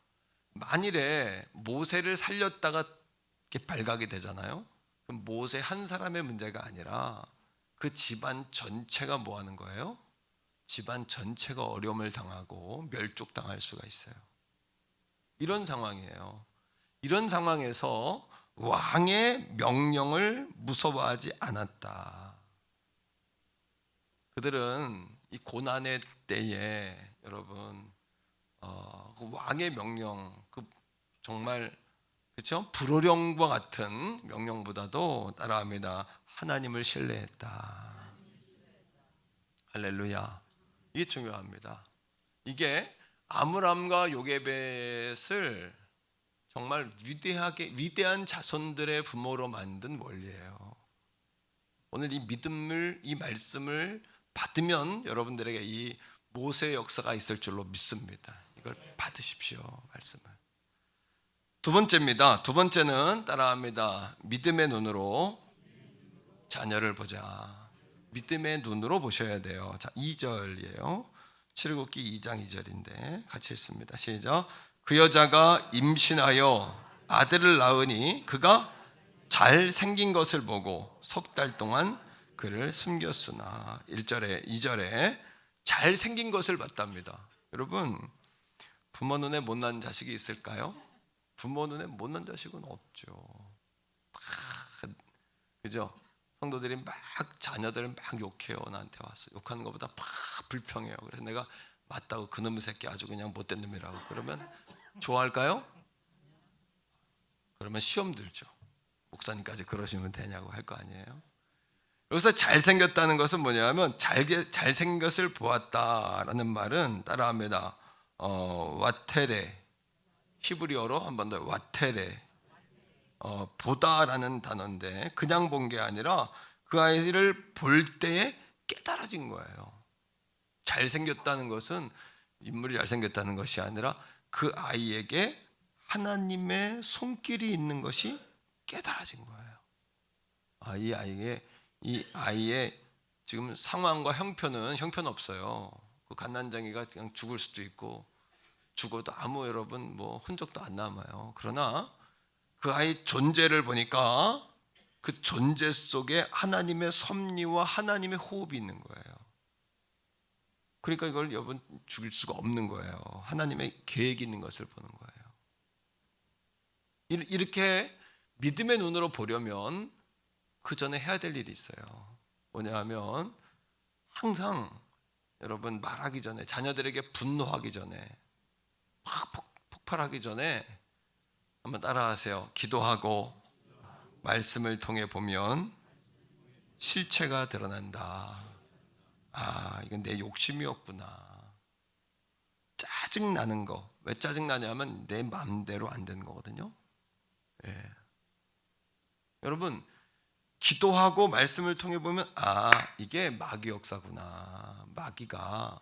만일에 모세를 살렸다가 이렇게 발각이 되잖아요. 그럼 모세 한 사람의 문제가 아니라 그 집안 전체가 뭐 하는 거예요? 집안 전체가 어려움을 당하고 멸족당할 수가 있어요. 이런 상황이에요. 이런 상황에서 왕의 명령을 무서워하지 않았다. 그들은 이 고난의 때에 여러분 그 왕의 명령, 그 정말 그렇죠? 불호령과 같은 명령보다도 따라합니다. 하나님을 신뢰했다. 할렐루야. 이게 중요합니다. 이게 아므람과 요게벳을 정말 위대한 자손들의 부모로 만든 원리예요. 오늘 이 믿음을, 이 말씀을 받으면 여러분들에게 이 모세의 역사가 있을 줄로 믿습니다. 이걸 받으십시오, 말씀을. 두 번째입니다. 두 번째는 따라합니다. 믿음의 눈으로 자녀를 보자. 믿음의 눈으로 보셔야 돼요. 자, 2절이에요. 출애굽기 2장 2절인데 같이 읽습니다. 시작. 그 여자가 임신하여 아들을 낳으니 그가 잘생긴 것을 보고 석 달 동안 그를 숨겼으나 1절에 2절에 잘생긴 것을 봤답니다. 여러분, 부모 눈에 못난 자식이 있을까요? 부모 눈에 못난 자식은 없죠. 그죠? 성도들이 막 자녀들을 막 욕해요. 나한테 와서 욕하는 것보다 막 불평해요. 그래서 내가 맞다고 그놈의 새끼 아주 그냥 못된 놈이라고 그러면 좋아할까요? 그러면 시험 들죠. 목사님까지 그러시면 되냐고 할 거 아니에요. 여기서 잘생겼다는 것은 뭐냐면 잘생긴 것을 보았다라는 말은 따라합니다. 와테레, 히브리어로 한 번 더 와테레, 보다라는 단어인데 그냥 본 게 아니라 그 아이를 볼 때에 깨달아진 거예요. 잘생겼다는 것은 인물이 잘생겼다는 것이 아니라 그 아이에게 하나님의 손길이 있는 것이 깨달아진 거예요. 이 아이의 지금 상황과 형편은 없어요. 그 갓난장이가 그냥 죽을 수도 있고 죽어도 아무 여러분 뭐 흔적도 안 남아요. 그러나 그 아이 존재를 보니까 그 존재 속에 하나님의 섭리와 하나님의 호흡이 있는 거예요. 그러니까 이걸 여러분 죽일 수가 없는 거예요. 하나님의 계획이 있는 것을 보는 거예요. 이렇게 믿음의 눈으로 보려면 그 전에 해야 될 일이 있어요. 뭐냐 하면 항상 여러분 말하기 전에, 자녀들에게 분노하기 전에, 막 폭발하기 전에 한번 따라하세요. 기도하고 말씀을 통해 보면 실체가 드러난다. 아, 이건 내 욕심이었구나. 짜증나는 거. 왜 짜증나냐면 내 마음대로 안 되는 거거든요. 예. 여러분, 기도하고 말씀을 통해 보면 아, 이게 마귀 역사구나. 마귀가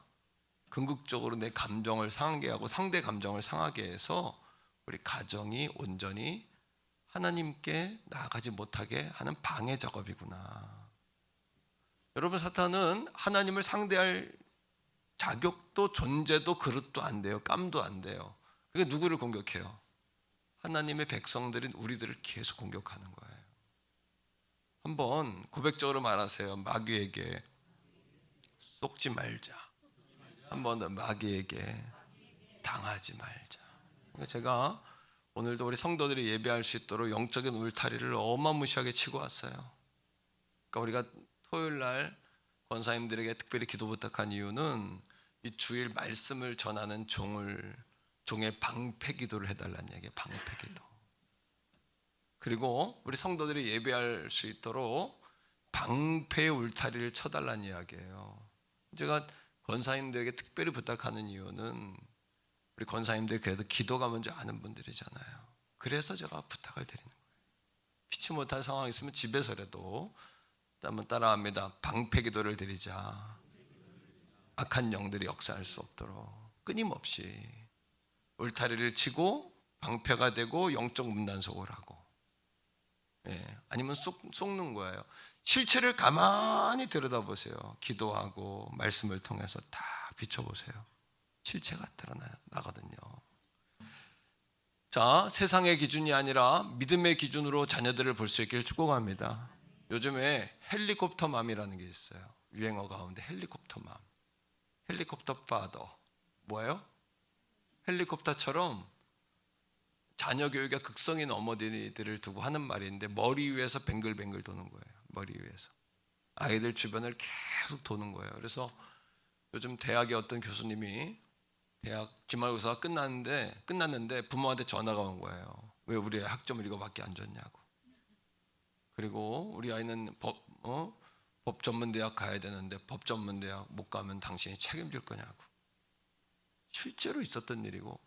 궁극적으로 내 감정을 상하게 하고 상대 감정을 상하게 해서 우리 가정이 온전히 하나님께 나아가지 못하게 하는 방해 작업이구나. 여러분, 사탄은 하나님을 상대할 자격도 존재도 그릇도 안 돼요. 깜도 안 돼요. 그게 누구를 공격해요? 하나님의 백성들인 우리들을 계속 공격하는 거예요. 한번 고백적으로 말하세요. 마귀에게 속지 말자. 한 번 더 마귀에게 당하지 말자. 그러니까 제가 오늘도 우리 성도들이 예배할 수 있도록 영적인 울타리를 어마무시하게 치고 왔어요. 그러니까 우리가 토요일 날 권사님들에게 특별히 기도 부탁한 이유는 이 주일 말씀을 전하는 종의 방패 기도를 해달라는 얘기예요. 방패 기도. 그리고 우리 성도들이 예배할 수 있도록 방패의 울타리를 쳐달라는 이야기예요. 제가 권사님들에게 특별히 부탁하는 이유는 우리 권사님들 그래도 기도가 먼저 아는 분들이잖아요. 그래서 제가 부탁을 드리는 거예요. 피치 못한 상황이 있으면 집에서라도 한번 따라합니다. 방패 기도를 드리자. 악한 영들이 역사할 수 없도록 끊임없이 울타리를 치고 방패가 되고 영적 문단속을 하고, 아니면 속는 거예요. 실체를 가만히 들여다보세요. 기도하고 말씀을 통해서 다 비춰보세요. 실체가 드러나거든요. 자, 세상의 기준이 아니라 믿음의 기준으로 자녀들을 볼 수 있기를 축복합니다. 요즘에 헬리콥터맘이라는 게 있어요. 유행어 가운데 헬리콥터맘, 헬리콥터 파더. 뭐예요? 헬리콥터처럼 자녀 교육에 극성인 어머니들을 두고 하는 말인데, 머리 위에서 뱅글뱅글 도는 거예요. 머리 위에서 아이들 주변을 계속 도는 거예요. 그래서 요즘 대학의 어떤 교수님이 대학 기말고사가 끝났는데 부모한테 전화가 온 거예요. 왜 우리 학점을 이거밖에 안 줬냐고. 그리고 우리 아이는 법 전문대학 가야 되는데 법 전문대학 못 가면 당신이 책임질 거냐고. 실제로 있었던 일이고,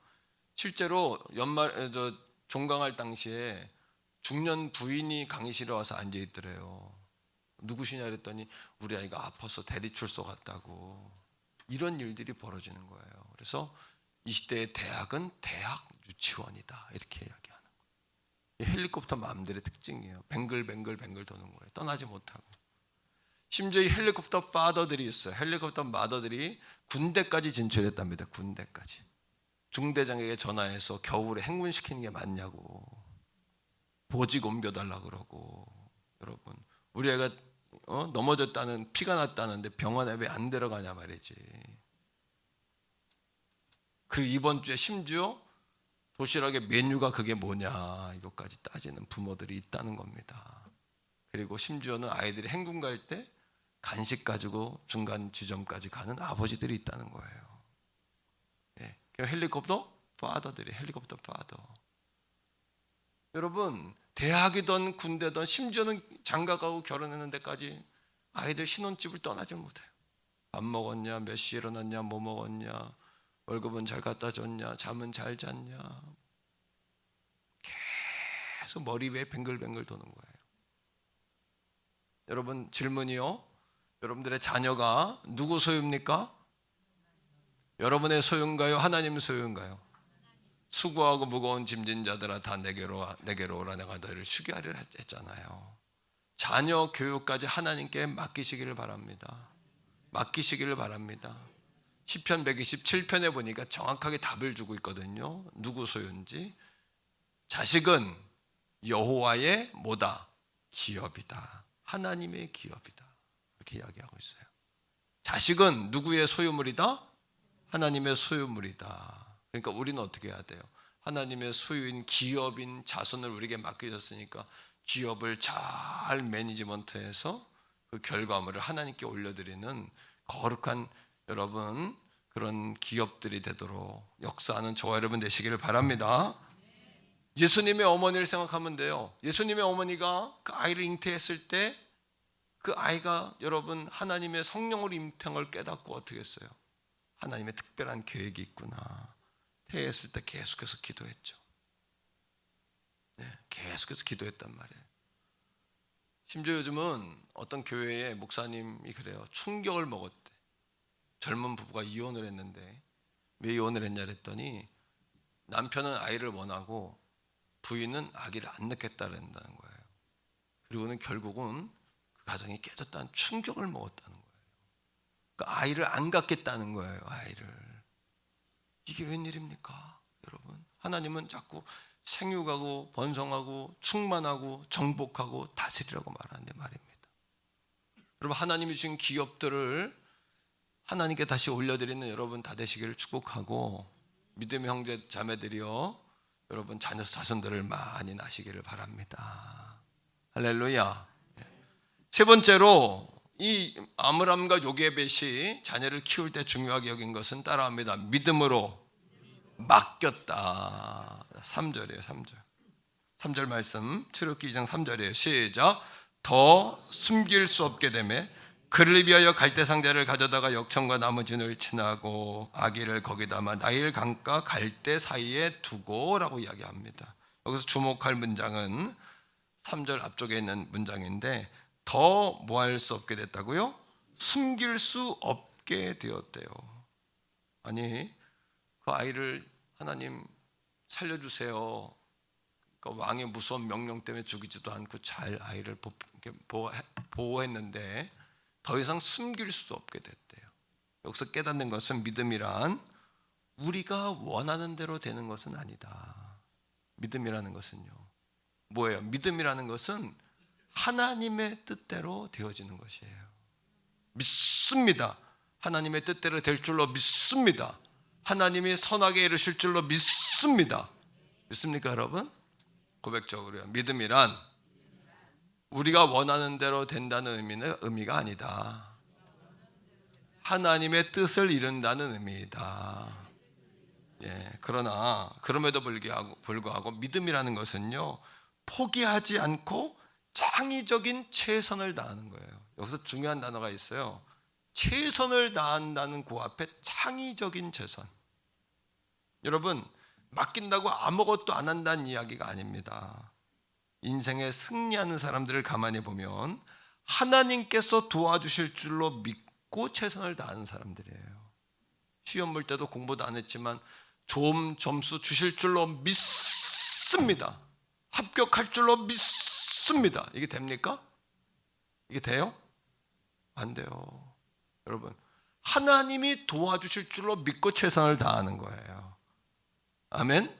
실제로 종강할 당시에 중년 부인이 강의실에 와서 앉아 있더래요. 누구시냐 그랬더니 우리 아이가 아파서 대리출소 갔다고. 이런 일들이 벌어지는 거예요. 그래서 이 시대의 대학은 대학 유치원이다, 이렇게 이야기하는 거예요. 헬리콥터 맘들의 특징이에요. 뱅글뱅글 도는 거예요. 떠나지 못하고. 심지어 이 헬리콥터 파더들이 있어요. 헬리콥터 마더들이 군대까지 진출했답니다. 군대까지. 중대장에게 전화해서 겨울에 행군시키는 게 맞냐고, 보직 옮겨달라 그러고. 여러분, 우리 애가 넘어졌다는, 피가 났다는데 병원에 왜 안 데려가냐 말이지. 그리고 이번 주에 심지어 도시락의 메뉴가 그게 뭐냐 이것까지 따지는 부모들이 있다는 겁니다. 그리고 심지어는 아이들이 행군 갈 때 간식 가지고 중간 지점까지 가는 아버지들이 있다는 거예요. 헬리콥터 파더들이, 헬리콥터 파더. 여러분, 대학이든 군대든 심지어는 장가가고 결혼하는 데까지 아이들 신혼집을 떠나지 못해요. 밥 먹었냐, 몇 시에 일어났냐, 뭐 먹었냐, 월급은 잘 갖다 줬냐, 잠은 잘 잤냐, 계속 머리 위에 뱅글뱅글 도는 거예요. 여러분, 질문이요. 여러분들의 자녀가 누구 소유입니까? 여러분의 소유인가요? 하나님 소유인가요? 수고하고 무거운 짐진 자들아 다 내게로 오라, 내가 너희를 쉬게 하리라 했잖아요. 자녀 교육까지 하나님께 맡기시기를 바랍니다. 맡기시기를 바랍니다. 시편 127편에 보니까 정확하게 답을 주고 있거든요. 누구 소유인지. 자식은 여호와의 뭐다? 기업이다. 하나님의 기업이다. 이렇게 이야기하고 있어요. 자식은 누구의 소유물이다? 하나님의 소유물이다. 그러니까 우리는 어떻게 해야 돼요? 하나님의 소유인 기업인 자손을 우리에게 맡기셨으니까 기업을 잘 매니지먼트해서 그 결과물을 하나님께 올려드리는 거룩한 여러분 그런 기업들이 되도록 역사하는 저와 여러분 되시기를 바랍니다. 예수님의 어머니를 생각하면 돼요. 예수님의 어머니가 그 아이를 잉태했을 때 그 아이가 여러분 하나님의 성령으로 잉태한 깨닫고 어떻게 했어요? 하나님의 특별한 계획이 있구나. 태했을 때 계속해서 기도했죠. 계속해서 기도했단 말이에요. 심지어 요즘은 어떤 교회의 목사님이 그래요. 충격을 먹었대. 젊은 부부가 이혼을 했는데 왜 이혼을 했냐 그랬더니 남편은 아이를 원하고 부인은 아기를 안 낳겠다는 거예요. 그리고는 결국은 그 가정이 깨졌다는 충격을 먹었다는 거예요. 그러니까 아이를 안 갖겠다는 거예요. 아이를. 이게 웬일입니까? 여러분, 하나님은 자꾸 생육하고 번성하고 충만하고 정복하고 다스리라고 말하는데 말입니다. 여러분, 하나님이 주신 기업들을 하나님께 다시 올려드리는 여러분 다 되시기를 축복하고, 믿음의 형제 자매들이여, 여러분 자녀 자손들을 많이 낳으시기를 바랍니다. 할렐루야. 세 번째로, 이 아므람과 요게벳이 자녀를 키울 때 중요하게 여긴 것은 따라합니다. 믿음으로 맡겼다. 3절이에요. 3절 말씀, 출애굽기 2장 3절이에요. 시작. 더 숨길 수 없게 되매 그를 위하여 갈대 상자를 가져다가 역청과 나무진을 친하고 아기를 거기 담아 나일 강가 갈대 사이에 두고라고 이야기합니다. 여기서 주목할 문장은 3절 앞쪽에 있는 문장인데, 더 뭐 할 수 없게 됐다고요? 숨길 수 없게 되었대요. 아니, 그 아이를 하나님 살려주세요. 그 왕의 무서운 명령 때문에 죽이지도 않고 잘 아이를 보호했는데 더 이상 숨길 수 없게 됐대요. 여기서 깨닫는 것은, 믿음이란 우리가 원하는 대로 되는 것은 아니다. 믿음이라는 것은요, 뭐예요? 믿음이라는 것은 하나님의 뜻대로 되어지는 것이에요. 믿습니다. 하나님의 뜻대로 될 줄로 믿습니다. 하나님이 선하게 이루실 줄로 믿습니다. 믿습니까, 여러분? 고백적으로요. 믿음이란 우리가 원하는 대로 된다는 의미가 아니다. 하나님의 뜻을 이룬다는 의미이다. 예, 그러나 그럼에도 불구하고 믿음이라는 것은요, 포기하지 않고 창의적인 최선을 다하는 거예요. 여기서 중요한 단어가 있어요. 최선을 다한다는 그 앞에 창의적인 최선. 여러분, 맡긴다고 아무것도 안 한다는 이야기가 아닙니다. 인생에 승리하는 사람들을 가만히 보면 하나님께서 도와주실 줄로 믿고 최선을 다하는 사람들이에요. 시험 볼 때도 공부도 안 했지만 좋은 점수 주실 줄로 믿습니다. 합격할 줄로 믿습니다. 이게 됩니까? 이게 돼요? 안 돼요. 여러분, 하나님이 도와주실 줄로 믿고 최선을 다하는 거예요. 아멘.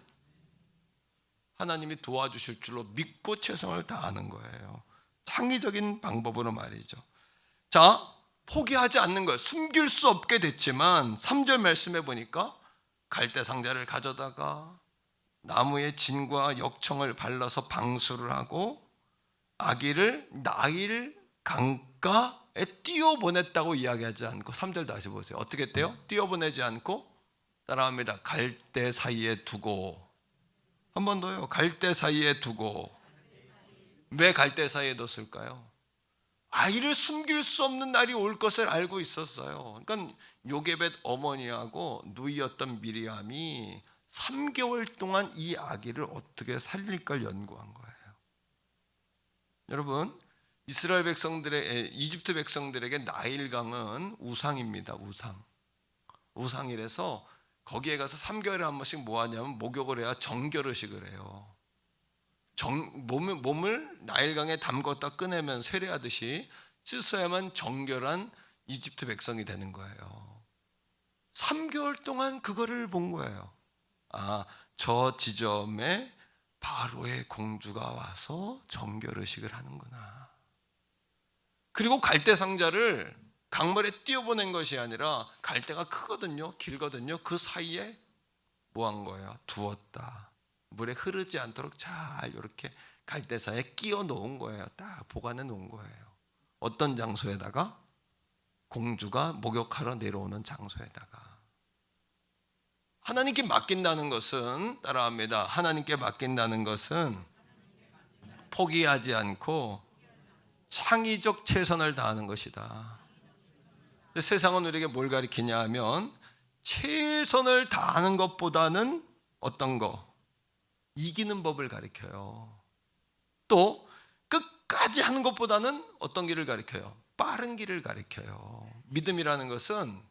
하나님이 도와주실 줄로 믿고 최선을 다하는 거예요. 창의적인 방법으로 말이죠. 자, 포기하지 않는 거예요. 숨길 수 없게 됐지만 3절 말씀해 보니까 갈대 상자를 가져다가 나무에 진과 역청을 발라서 방수를 하고 아기를 나일 강가에 띄워보냈다고 이야기하지 않고, 3절 다시 보세요. 어떻게 했대요? 띄워보내지 않고, 따라합니다. 갈대 사이에 두고. 한 번 더요. 갈대 사이에 두고. 왜 갈대 사이에 뒀을까요? 아이를 숨길 수 없는 날이 올 것을 알고 있었어요. 그러니까 요게벳 어머니하고 누이였던 미리암이 3개월 동안 이 아기를 어떻게 살릴까 연구한 거예요. 여러분, 이스라엘 이집트 백성들에게 나일강은 우상입니다. 우상이라서 거기에 가서 3개월에 한 번씩 뭐 하냐면 목욕을 해야 정결의식을 해요. 몸을 나일강에 담궜다 꺼내면 세례하듯이 씻어야만 정결한 이집트 백성이 되는 거예요. 3개월 동안 그거를 본 거예요. 아, 저 지점에 바로의 공주가 와서 정결의식을 하는구나. 그리고 갈대 상자를 강물에 띄워보낸 것이 아니라, 갈대가 크거든요, 길거든요. 그 사이에 뭐 한 거예요? 두었다. 물에 흐르지 않도록 잘 이렇게 갈대사에 끼워 놓은 거예요. 딱 보관해 놓은 거예요. 어떤 장소에다가? 공주가 목욕하러 내려오는 장소에다가. 하나님께 맡긴다는 것은, 따라합니다. 하나님께 맡긴다는 것은 포기하지 않고 창의적 최선을 다하는 것이다. 세상은 우리에게 뭘 가르치냐 하면, 최선을 다하는 것보다는 어떤 거? 이기는 법을 가르쳐요. 또 끝까지 하는 것보다는 어떤 길을 가르쳐요? 빠른 길을 가르쳐요. 믿음이라는 것은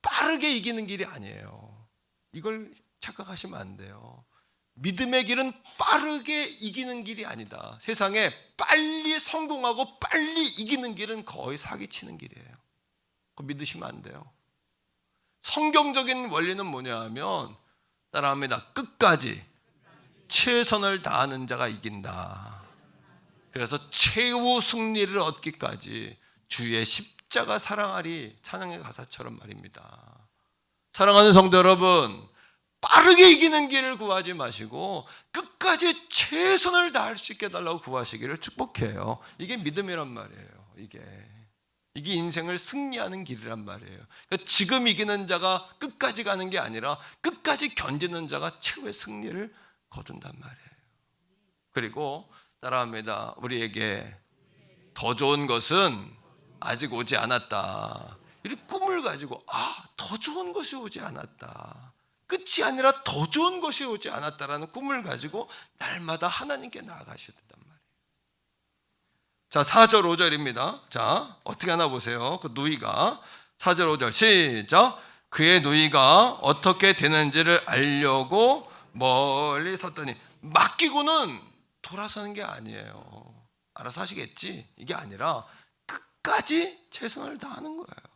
빠르게 이기는 길이 아니에요. 이걸 착각하시면 안 돼요. 믿음의 길은 빠르게 이기는 길이 아니다. 세상에 빨리 성공하고 빨리 이기는 길은 거의 사기치는 길이에요. 그거 믿으시면 안 돼요. 성경적인 원리는 뭐냐 하면, 따라합니다. 끝까지 최선을 다하는 자가 이긴다. 그래서 최후 승리를 얻기까지 주의 십자가 사랑하리 찬양의 가사처럼 말입니다. 사랑하는 성도 여러분, 빠르게 이기는 길을 구하지 마시고 끝까지 최선을 다할 수 있게 해달라고 구하시기를 축복해요. 이게 믿음이란 말이에요. 이게 인생을 승리하는 길이란 말이에요. 그러니까 지금 이기는 자가 끝까지 가는 게 아니라 끝까지 견디는 자가 최후의 승리를 거둔단 말이에요. 그리고 따라합니다. 우리에게 더 좋은 것은 아직 오지 않았다. 이 꿈을 가지고 더 좋은 것이 오지 않았다. 끝이 아니라 더 좋은 것이 오지 않았다라는 꿈을 가지고 날마다 하나님께 나아가셔야 된단 말이에요. 자, 4절 5절입니다. 자, 어떻게 하나 보세요. 그 누이가 4절 5절 시작. 그의 누이가 어떻게 되는지를 알려고 멀리 섰더니, 맡기고는 돌아서는 게 아니에요. 알아서 하시겠지? 이게 아니라 끝까지 최선을 다하는 거예요.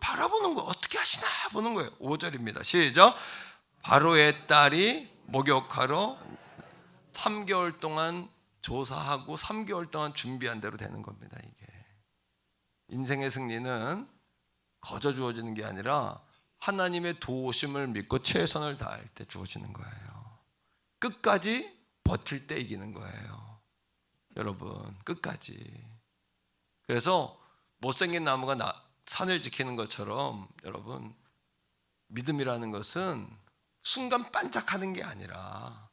바라보는 거 어떻게 하시나 보는 거예요. 5절입니다. 시작. 바로의 딸이 목욕하러 3개월 동안 조사하고 3개월 동안 준비한 대로 되는 겁니다. 이게 인생의 승리는 거저 주어지는 게 아니라 하나님의 도우심을 믿고 최선을 다할 때 주어지는 거예요. 끝까지 버틸 때 이기는 거예요. 여러분, 끝까지. 그래서 못생긴 나무가 산을 지키는 것처럼 여러분, 믿음이라는 것은 순간 반짝하는 게 아니라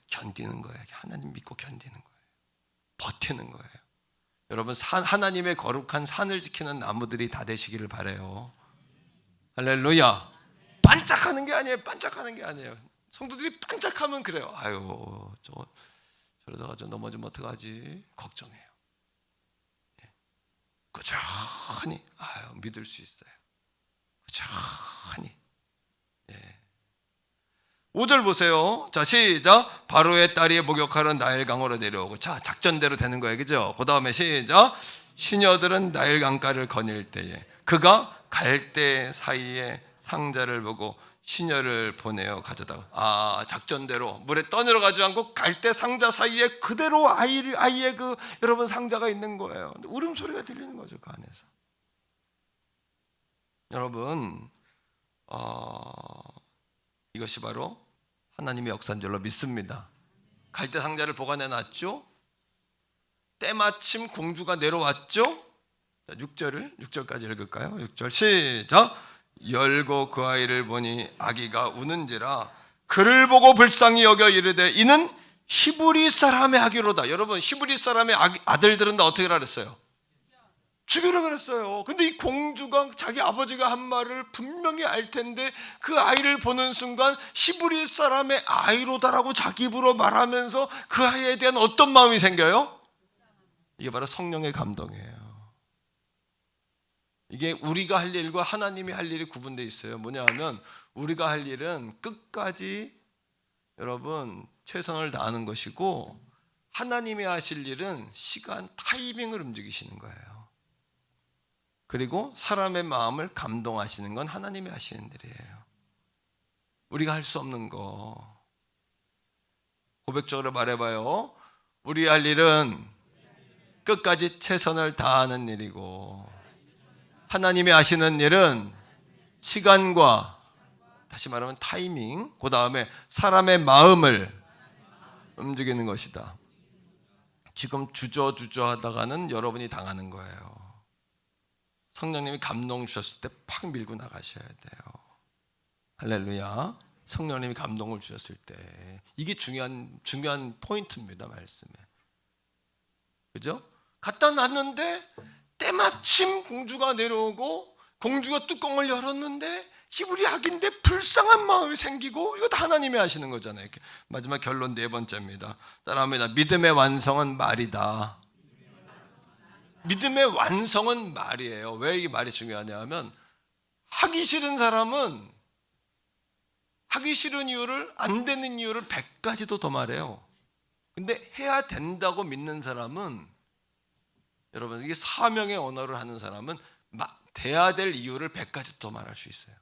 견디는 거예요. 하나님 믿고 견디는 거예요. 버티는 거예요. 여러분, 하나님의 거룩한 산을 지키는 나무들이 다 되시기를 바라요. 할렐루야. 반짝하는 게 아니에요. 반짝하는 게 아니에요. 성도들이 반짝하면 그래요. 아유, 저러다가 저 넘어지면 어떡하지? 걱정해요. 꾸준히 믿을 수 있어요. 꾸준히. 5절 보세요. 자, 시작. 바로의 딸이 목욕하러 나일강으로 내려오고. 자, 작전대로 되는 거예요. 그죠? 그 다음에 시작. 시녀들은 나일 강가를 거닐 때에 그가 갈대 사이에 상자를 보고 시녀를 보내어 가져다가. 작전대로 물에 떠내려가지 않고 갈대 상자 사이에 그대로 아이의 그 여러분 상자가 있는 거예요. 울음소리가 들리는 거죠, 그 안에서. 여러분, 이것이 바로 하나님의 역사인 줄로 믿습니다. 갈대 상자를 보관해 놨죠. 때마침 공주가 내려왔죠. 6절까지 읽을까요? 6절 시작. 열고 그 아이를 보니 아기가 우는지라 그를 보고 불쌍히 여겨 이르되 이는 히브리 사람의 아기로다. 여러분, 히브리 사람의 아들들은 다 어떻게 그랬어요? 죽이라 그랬어요. 근데 이 공주가 자기 아버지가 한 말을 분명히 알 텐데 그 아이를 보는 순간 히브리 사람의 아이로다라고 자기 입으로 말하면서 그 아이에 대한 어떤 마음이 생겨요? 이게 바로 성령의 감동이에요. 이게 우리가 할 일과 하나님이 할 일이 구분되어 있어요. 뭐냐 하면 우리가 할 일은 끝까지 여러분 최선을 다하는 것이고, 하나님이 하실 일은 시간 타이밍을 움직이시는 거예요. 그리고 사람의 마음을 감동하시는 건 하나님이 하시는 일이에요. 우리가 할 수 없는 거. 고백적으로 말해봐요. 우리 할 일은 끝까지 최선을 다하는 일이고, 하나님이 하시는 일은 시간과, 다시 말하면 타이밍, 그 다음에 사람의 마음을 움직이는 것이다. 지금 주저주저 하다가는 여러분이 당하는 거예요. 성령님이 감동 주셨을 때 팍 밀고 나가셔야 돼요. 할렐루야. 성령님이 감동을 주셨을 때 이게 중요한 포인트입니다. 말씀에. 그죠? 갖다 놨는데 때마침 공주가 내려오고 공주가 뚜껑을 열었는데 히브리 악인데 불쌍한 마음이 생기고, 이거 다 하나님이 하시는 거잖아요. 마지막 결론 4번째입니다. 따라합니다. 믿음의 완성은 말이다. 믿음의 완성은 말이에요. 왜 이 말이 중요하냐 하면, 하기 싫은 사람은 하기 싫은 이유를, 안 되는 이유를 100가지도 더 말해요. 근데 해야 된다고 믿는 사람은, 여러분, 이게 사명의 언어를 하는 사람은 돼야 될 이유를 100가지 더 말할 수 있어요.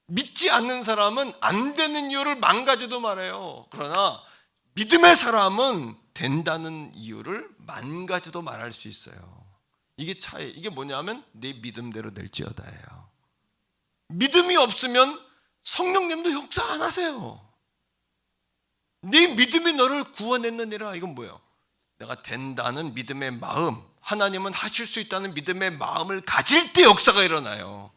믿지 않는 사람은 안 되는 이유를 만 가지도 말해요. 그러나 믿음의 사람은 된다는 이유를 만 가지도 말할 수 있어요. 이게 차이. 이게 뭐냐면 내 믿음대로 될지어다예요. 믿음이 없으면 성령님도 역사 안 하세요. 네 믿음이 너를 구원했느니라. 이건 뭐예요? 내가 된다는 믿음의 마음, 하나님은 하실 수 있다는 믿음의 마음을 가질 때 역사가 일어나요.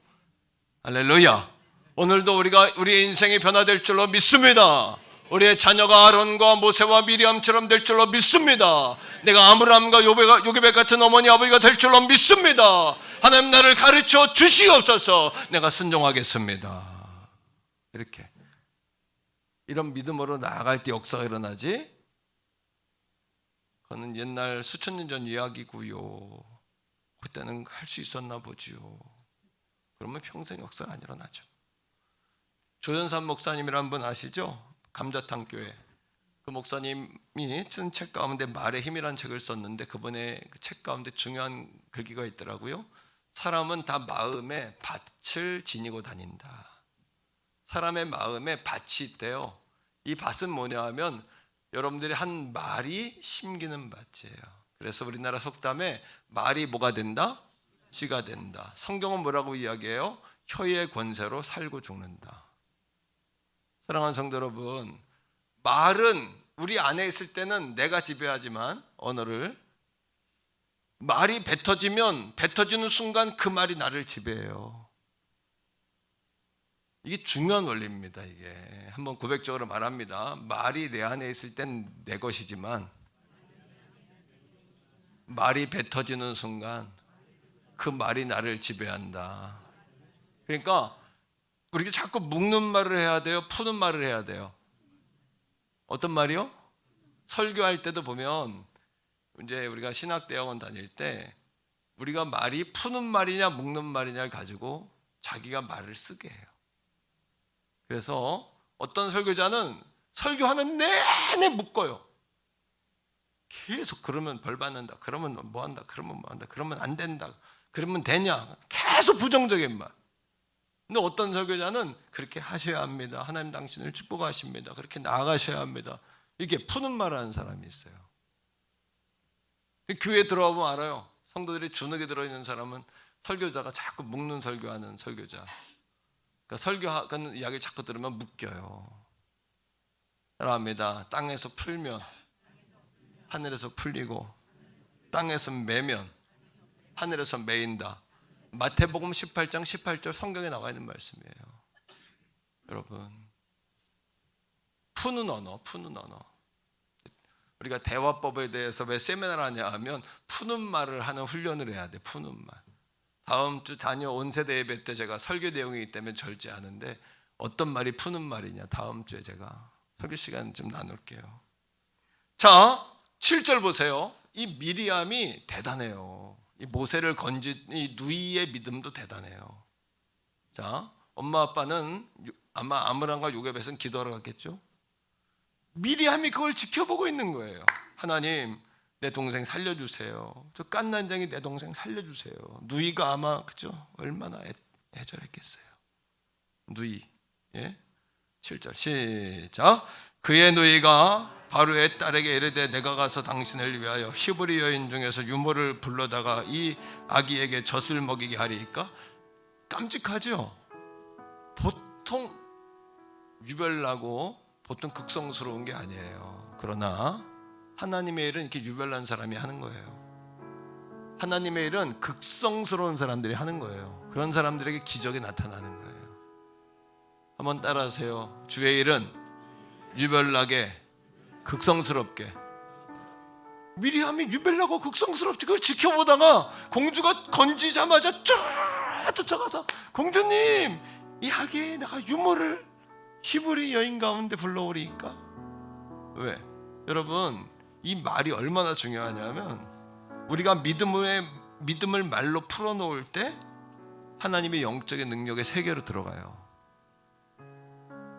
할렐루야. 오늘도 우리의 인생이 변화될 줄로 믿습니다. 우리의 자녀가 아론과 모세와 미리암처럼 될 줄로 믿습니다. 내가 아므람과 요게벳 같은 어머니 아버지가 될 줄로 믿습니다. 하나님 나를 가르쳐 주시옵소서. 내가 순종하겠습니다. 이렇게 이런 믿음으로 나아갈 때 역사가 일어나지. 그거는 옛날 수천 년 전 이야기고요. 그때는 할 수 있었나 보지요. 그러면 평생 역사가 안 일어나죠. 조연산 목사님이라는 분 아시죠? 감자탕 교회. 그 목사님이 쓴 책 가운데 말의 힘이라는 책을 썼는데 그분의 그 책 가운데 중요한 글귀가 있더라고요. 사람은 다 마음에 밭을 지니고 다닌다. 사람의 마음에 밭이 있대요. 이 밭은 뭐냐 하면 여러분들이 한 말이 심기는 밭이에요. 그래서 우리나라 속담에 말이 뭐가 된다? 씨가 된다. 성경은 뭐라고 이야기해요? 혀의 권세로 살고 죽는다. 사랑하는 성도 여러분, 말은 우리 안에 있을 때는 내가 지배하지만 언어를 말이 뱉어지는 순간 그 말이 나를 지배해요. 이게 중요한 원리입니다. 이게 한번 고백적으로 말합니다. 말이 내 안에 있을 땐 내 것이지만 말이 뱉어지는 순간 그 말이 나를 지배한다. 그러니까 우리가 자꾸 묵는 말을 해야 돼요? 푸는 말을 해야 돼요? 어떤 말이요? 설교할 때도 보면 이제 우리가 신학대학원 다닐 때 우리가 말이 푸는 말이냐 묵는 말이냐를 가지고 자기가 말을 쓰게 해요. 그래서 어떤 설교자는 설교하는 내내 묶어요. 계속 그러면 벌 받는다. 그러면 뭐 한다. 그러면 뭐 한다. 그러면 안 된다. 그러면 되냐. 계속 부정적인 말. 근데 어떤 설교자는 그렇게 하셔야 합니다. 하나님 당신을 축복하십니다. 그렇게 나아가셔야 합니다. 이렇게 푸는 말을 하는 사람이 있어요. 교회에 들어가보면 알아요. 성도들이 주눅에 들어있는 사람은 설교자가 자꾸 묶는 설교하는 설교자. 그러니까 설교하는 이야기를 자꾸 들으면 묶여요. 사랑합니다. 땅에서 풀면 하늘에서 풀리고 땅에서 매면 하늘에서 매인다. 마태복음 18장 18절 성경에 나와 있는 말씀이에요. 여러분, 푸는 언어. 우리가 대화법에 대해서 왜 세미나를 하냐 하면 푸는 말을 하는 훈련을 해야 돼. 푸는 말. 다음 주 자녀 온세대 예배 때 제가 설교 내용이기 때문에 절제하는데 어떤 말이 푸는 말이냐 다음 주에 제가 설교 시간 좀 나눌게요. 자, 7절 보세요. 이 미리암이 대단해요. 이 모세를 건진 이 누이의 믿음도 대단해요. 자, 엄마 아빠는 아마 아므람과 요게벳은 기도하러 갔겠죠. 미리암이 그걸 지켜보고 있는 거예요. 하나님, 내 동생 살려주세요. 저 깐난쟁이 내 동생 살려주세요. 누이가 아마 그죠? 얼마나 애절했겠어요. 누이. 예? 7절 시작. 그의 누이가 바로의 딸에게 이르되 내가 가서 당신을 위하여 히브리 여인 중에서 유모를 불러다가 이 아기에게 젖을 먹이게 하리이까? 깜찍하죠? 보통 유별나고 보통 극성스러운 게 아니에요. 그러나 하나님의 일은 이렇게 유별난 사람이 하는 거예요. 하나님의 일은 극성스러운 사람들이 하는 거예요. 그런 사람들에게 기적이 나타나는 거예요. 한번 따라하세요. 주의 일은 유별나게 극성스럽게. 미리암이 유별나고 극성스럽지. 그걸 지켜보다가 공주가 건지자마자 쫙 쫓아가서 공주님, 이 아기에 내가 유모를 히브리 여인 가운데 불러오리니까. 왜? 여러분, 이 말이 얼마나 중요하냐면 우리가 믿음을 말로 풀어놓을 때 하나님의 영적인 능력의 세계로 들어가요.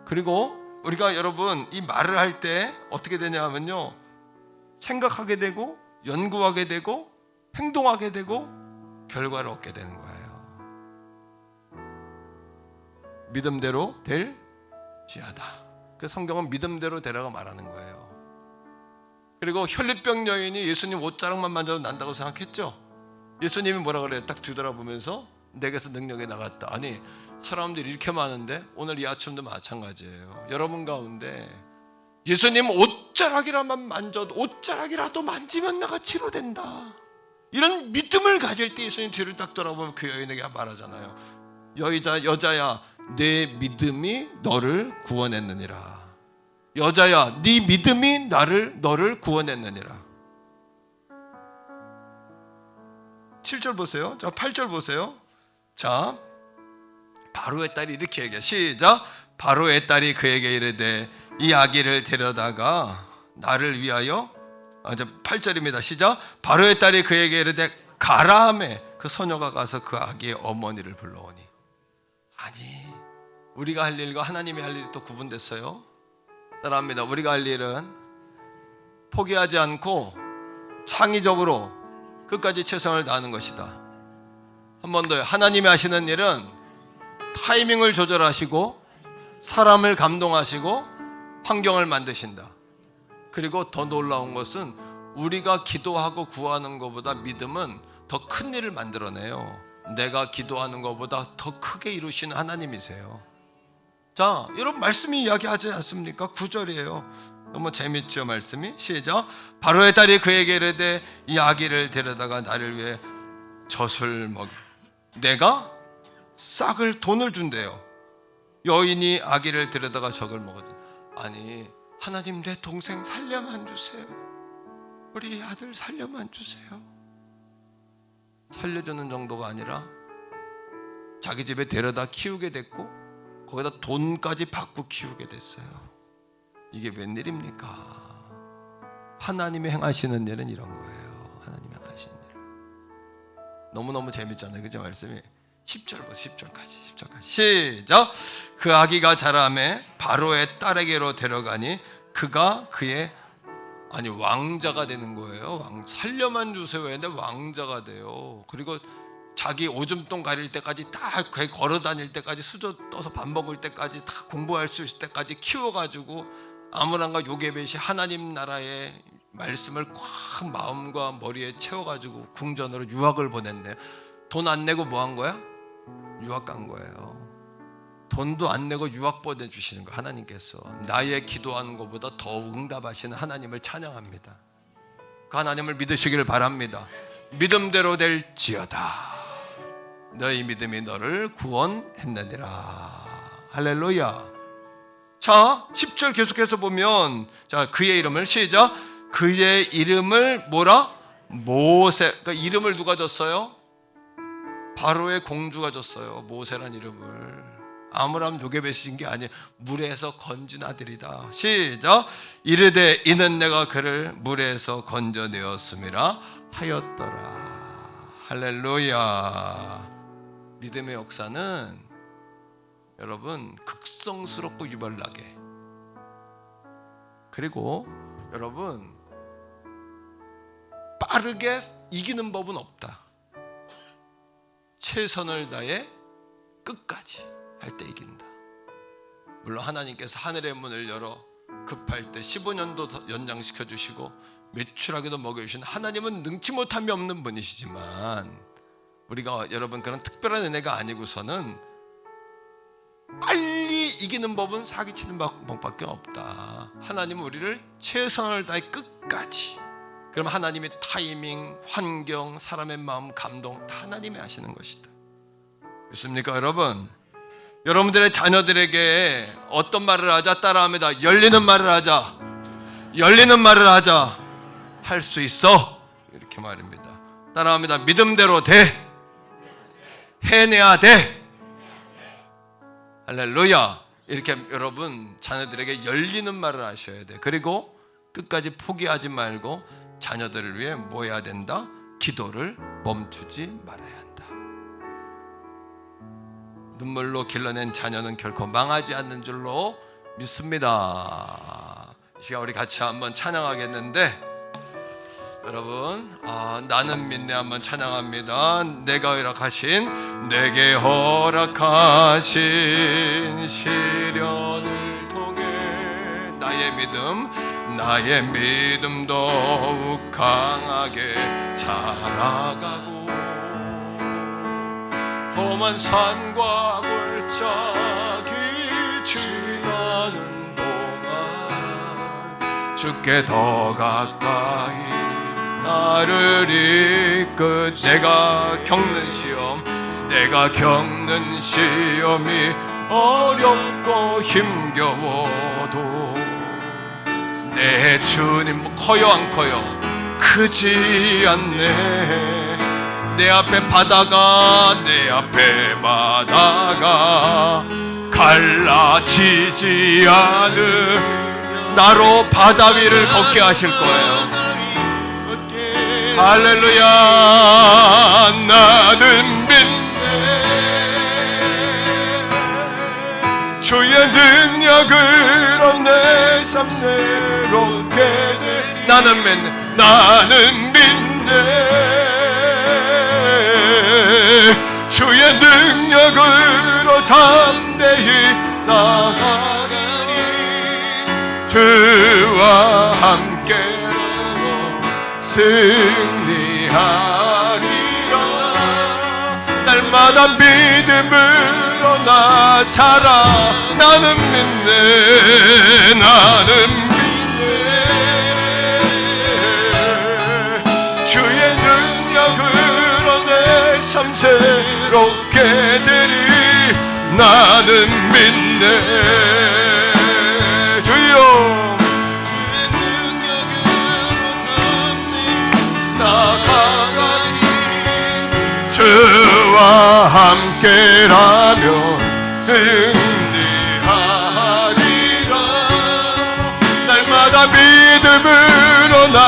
그리고 우리가 여러분 이 말을 할 때 어떻게 되냐 하면요, 생각하게 되고 연구하게 되고 행동하게 되고 결과를 얻게 되는 거예요. 믿음대로 될지어다. 그 성경은 믿음대로 되라고 말하는 거예요. 그리고 혈루병 여인이 예수님 옷자락만 만져도 난다고 생각했죠. 예수님이 뭐라 그래요? 딱 뒤돌아보면서 내게서 능력이 나갔다. 아니, 사람들이 이렇게 많은데 오늘 이 아침도 마찬가지예요. 여러분 가운데 예수님 옷자락이라도 만지면 내가 치료된다, 이런 믿음을 가질 때 예수님 뒤를 딱 돌아보면 그 여인에게 말하잖아요. 여자야, 내 믿음이 너를 구원했느니라. 여자야, 네 믿음이 너를 구원했느니라. 7절 보세요. 자, 8절 보세요. 자, 바로의 딸이 이렇게 얘기해. 시작. 바로의 딸이 그에게 이르되 이 아기를 데려다가 나를 위하여, 8절입니다. 시작. 바로의 딸이 그에게 이르되 가라 하매 그 소녀가 가서 그 아기의 어머니를 불러오니. 아니, 우리가 할 일과 하나님이 할 일이 또 구분됐어요. 따라합니다. 우리가 할 일은 포기하지 않고 창의적으로 끝까지 최선을 다하는 것이다. 한 번 더요. 하나님이 하시는 일은 타이밍을 조절하시고 사람을 감동하시고 환경을 만드신다. 그리고 더 놀라운 것은 우리가 기도하고 구하는 것보다 믿음은 더 큰 일을 만들어내요. 내가 기도하는 것보다 더 크게 이루시는 하나님이세요. 자, 여러분 말씀이 이야기하지 않습니까? 9절이에요. 너무 재밌죠, 말씀이? 시작. 바로의 딸이 그에게 이르되 이 아기를 데려다가 나를 위해 젖을 먹여. 내가 싹을 돈을 준대요. 여인이 아기를 데려다가 젖을 먹었더니, 아니, 하나님 내 동생 살려만 주세요. 우리 아들 살려만 주세요. 살려주는 정도가 아니라 자기 집에 데려다 키우게 됐고 거기다 돈까지 받고 키우게 됐어요. 이게 웬일입니까? 하나님이 행하시는 일은 이런 거예요. 하나님이 행하시는 일. 너무너무 재밌잖아요. 그죠? 말씀이 10절까지 시작. 그 아기가 자라매 바로의 딸에게로 데려가니 그가 그의 왕자가 되는 거예요. 살려만 주세요 했는데 왕자가 돼요. 그리고 자기 오줌똥 가릴 때까지 다 걸어 다닐 때까지 수저 떠서 밥 먹을 때까지 다 공부할 수 있을 때까지 키워가지고 아므람과 요게벳이 하나님 나라의 말씀을 꽉 마음과 머리에 채워가지고 궁전으로 유학을 보냈네. 돈 안 내고 뭐 한 거야? 유학 간 거예요. 돈도 안 내고 유학 보내주시는 거. 하나님께서 나의 기도하는 것보다 더 응답하시는 하나님을 찬양합니다. 그 하나님을 믿으시길 바랍니다. 믿음대로 될지어다. 너희 믿음이 너를 구원했느니라. 할렐루야. 자, 10절 계속해서 보면, 자, 그의 이름을 시작. 그의 이름을 뭐라? 모세. 그러니까 이름을 누가 줬어요? 바로의 공주가 줬어요. 모세란 이름을. 아므람 요게벳이 준 게 아니에요. 물에서 건진 아들이다. 시작. 이르되 이는 내가 그를 물에서 건져내었음이라 하였더라. 할렐루야. 믿음의 역사는 여러분 극성스럽고 유별나게, 그리고 여러분 빠르게 이기는 법은 없다. 최선을 다해 끝까지 할 때 이긴다. 물론 하나님께서 하늘의 문을 열어 급할 때 15년도 연장시켜 주시고 매출하게도 먹여주신 하나님은 능치 못함이 없는 분이시지만, 우리가 여러분 그런 특별한 은혜가 아니고서는 빨리 이기는 법은 사기치는 방법밖에 없다. 하나님은 우리를 최선을 다해 끝까지. 그럼 하나님의 타이밍, 환경, 사람의 마음, 감동 다 하나님이 하시는 것이다. 믿습니까 여러분? 여러분들의 자녀들에게 어떤 말을 하자? 따라합니다. 열리는 말을 하자. 열리는 말을 하자. 할 수 있어. 이렇게 말입니다. 따라합니다. 믿음대로 돼. 해내야 돼. 할렐루야. 이렇게 여러분 자녀들에게 열리는 말을 하셔야 돼. 그리고 끝까지 포기하지 말고 자녀들을 위해 뭐 해야 된다? 기도를 멈추지 말아야 한다. 눈물로 길러낸 자녀는 결코 망하지 않는 줄로 믿습니다. 이 시간 우리 같이 한번 찬양하겠는데, 여러분, 나는 믿네 한번 찬양합니다. 내가 허락하신, 내게 허락하신 시련을 통해 나의 믿음 더욱 강하게 자라가고, 험한 산과 골짜기 지나는 동안 주께 더 가까이 나를 이끌. 내가 겪는 시험이 어렵고 힘겨워도 내 주님 커요 안 커요? 크지 않네. 내 앞에 바다가 갈라지지 않은 나로 바다 위를 걷게 하실 거예요. 할렐루야. 나는 믿네. 주의 능력으로 내 삶 새롭게 되리. 나는 믿네. 주의 능력으로 담대히 나아가리. 주와 함께 승리하리라. 날마다 믿음으로 나 살아. 나는 믿네. 주의 능력으로 내 삶 새롭게 되리. 나는 믿네. 주여 나가리. 주와 함께라면 승리하리라. 날마다 믿음으로 나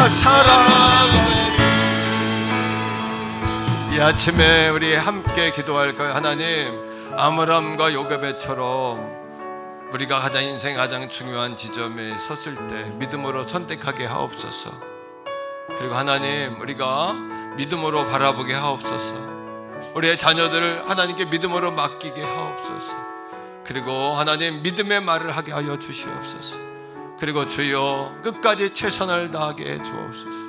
살아가리. 이 아침에 우리 함께 기도할까요? 하나님, 아므람과 요괴배처럼 우리가 인생 가장 중요한 지점에 섰을 때 믿음으로 선택하게 하옵소서. 그리고 하나님, 우리가 믿음으로 바라보게 하옵소서. 우리의 자녀들을 하나님께 믿음으로 맡기게 하옵소서. 그리고 하나님, 믿음의 말을 하게 하여 주시옵소서. 그리고 주여, 끝까지 최선을 다하게 해 주옵소서.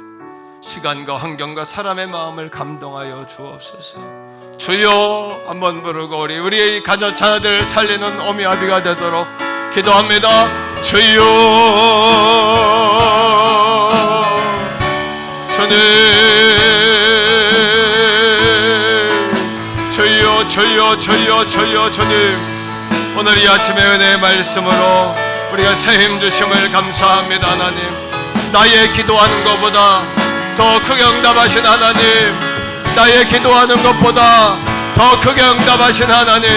시간과 환경과 사람의 마음을 감동하여 주옵소서. 주여, 한번 부르고 우리의 자녀들 살리는 오미아비가 되도록 기도합니다. 주여, 주님, 주여 주님, 오늘 이 아침의 은혜의 말씀으로 우리가 새 힘 주심을 감사합니다. 하나님, 나의 기도하는 것보다 더 크게 응답하신 하나님, 나의 기도하는 것보다 더 크게 응답하신 하나님,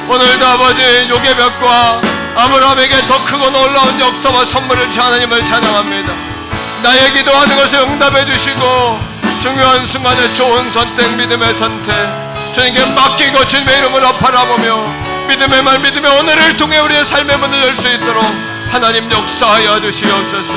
오늘도 아버지 요괴벽과 아므람에게 더 크고 놀라운 역사와 선물을 주신 하나님을 찬양합니다. 나의 기도하는 것을 응답해 주시고 중요한 순간에 좋은 선택, 믿음의 선택 주님께 맡기고 주님의 이름으로 바라보며 믿음의 말, 믿음의 오늘을 통해 우리의 삶의 문을 열 수 있도록 하나님 역사하여 주시옵소서.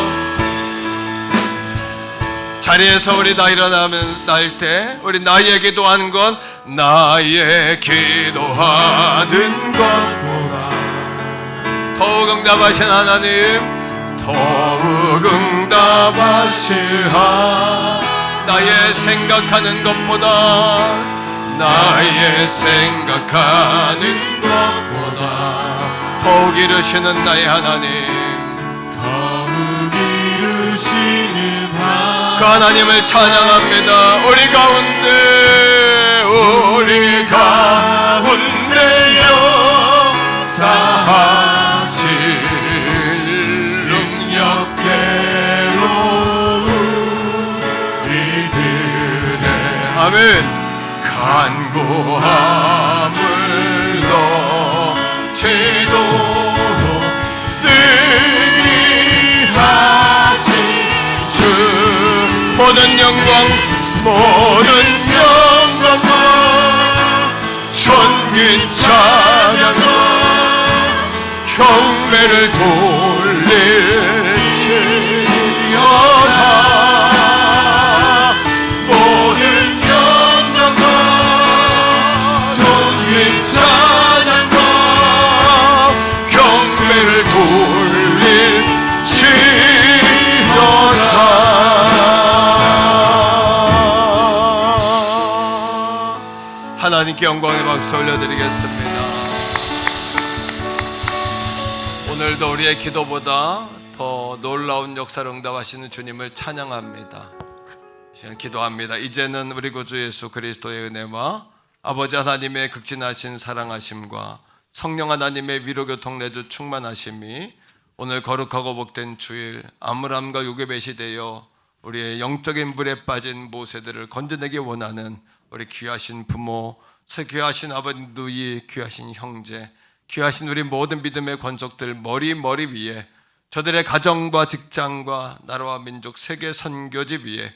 자리에서 우리 다 일어나면 날 때 우리 나의 기도하는 건 나의 기도하는 것보다 더욱 응답하신 하나님, 더욱 응답하신 나의 생각하는 것보다, 나의 생각하는 것보다 더욱 이루시는 나의 하나님, 더욱 이루시는 그 하나님을 찬양합니다. 우리 가운데 역사하실 능력대로 우리들의 아멘 간구함을 넘치도록 능히 하지. 주 모든 영광 존귀 찬양과 경배를 돌릴지어다. 함께 영광의 박수 올려드리겠습니다. 오늘도 우리의 기도보다 더 놀라운 역사를 응답하시는 주님을 찬양합니다. 이 시간 기도합니다. 이제는 우리 구주 예수 그리스도의 은혜와 아버지 하나님의 극진하신 사랑하심과 성령 하나님의 위로교통 내주 충만하심이 오늘 거룩하고 복된 주일 암울함과 욕에 배시되어 우리의 영적인 물에 빠진 모세들을 건져내기 원하는 우리 귀하신 부모, 귀하신 아버지 누이, 귀하신 형제, 귀하신 우리 모든 믿음의 권속들 머리 위에 저들의 가정과 직장과 나라와 민족 세계 선교지 위에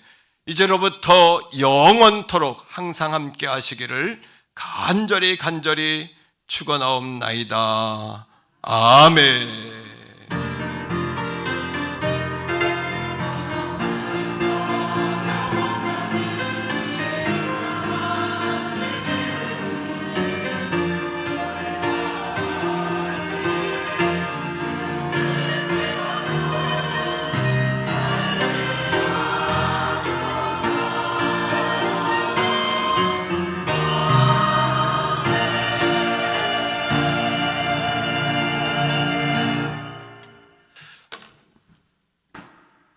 이제로부터 영원토록 항상 함께 하시기를 간절히 축원하옵나이다. 아멘.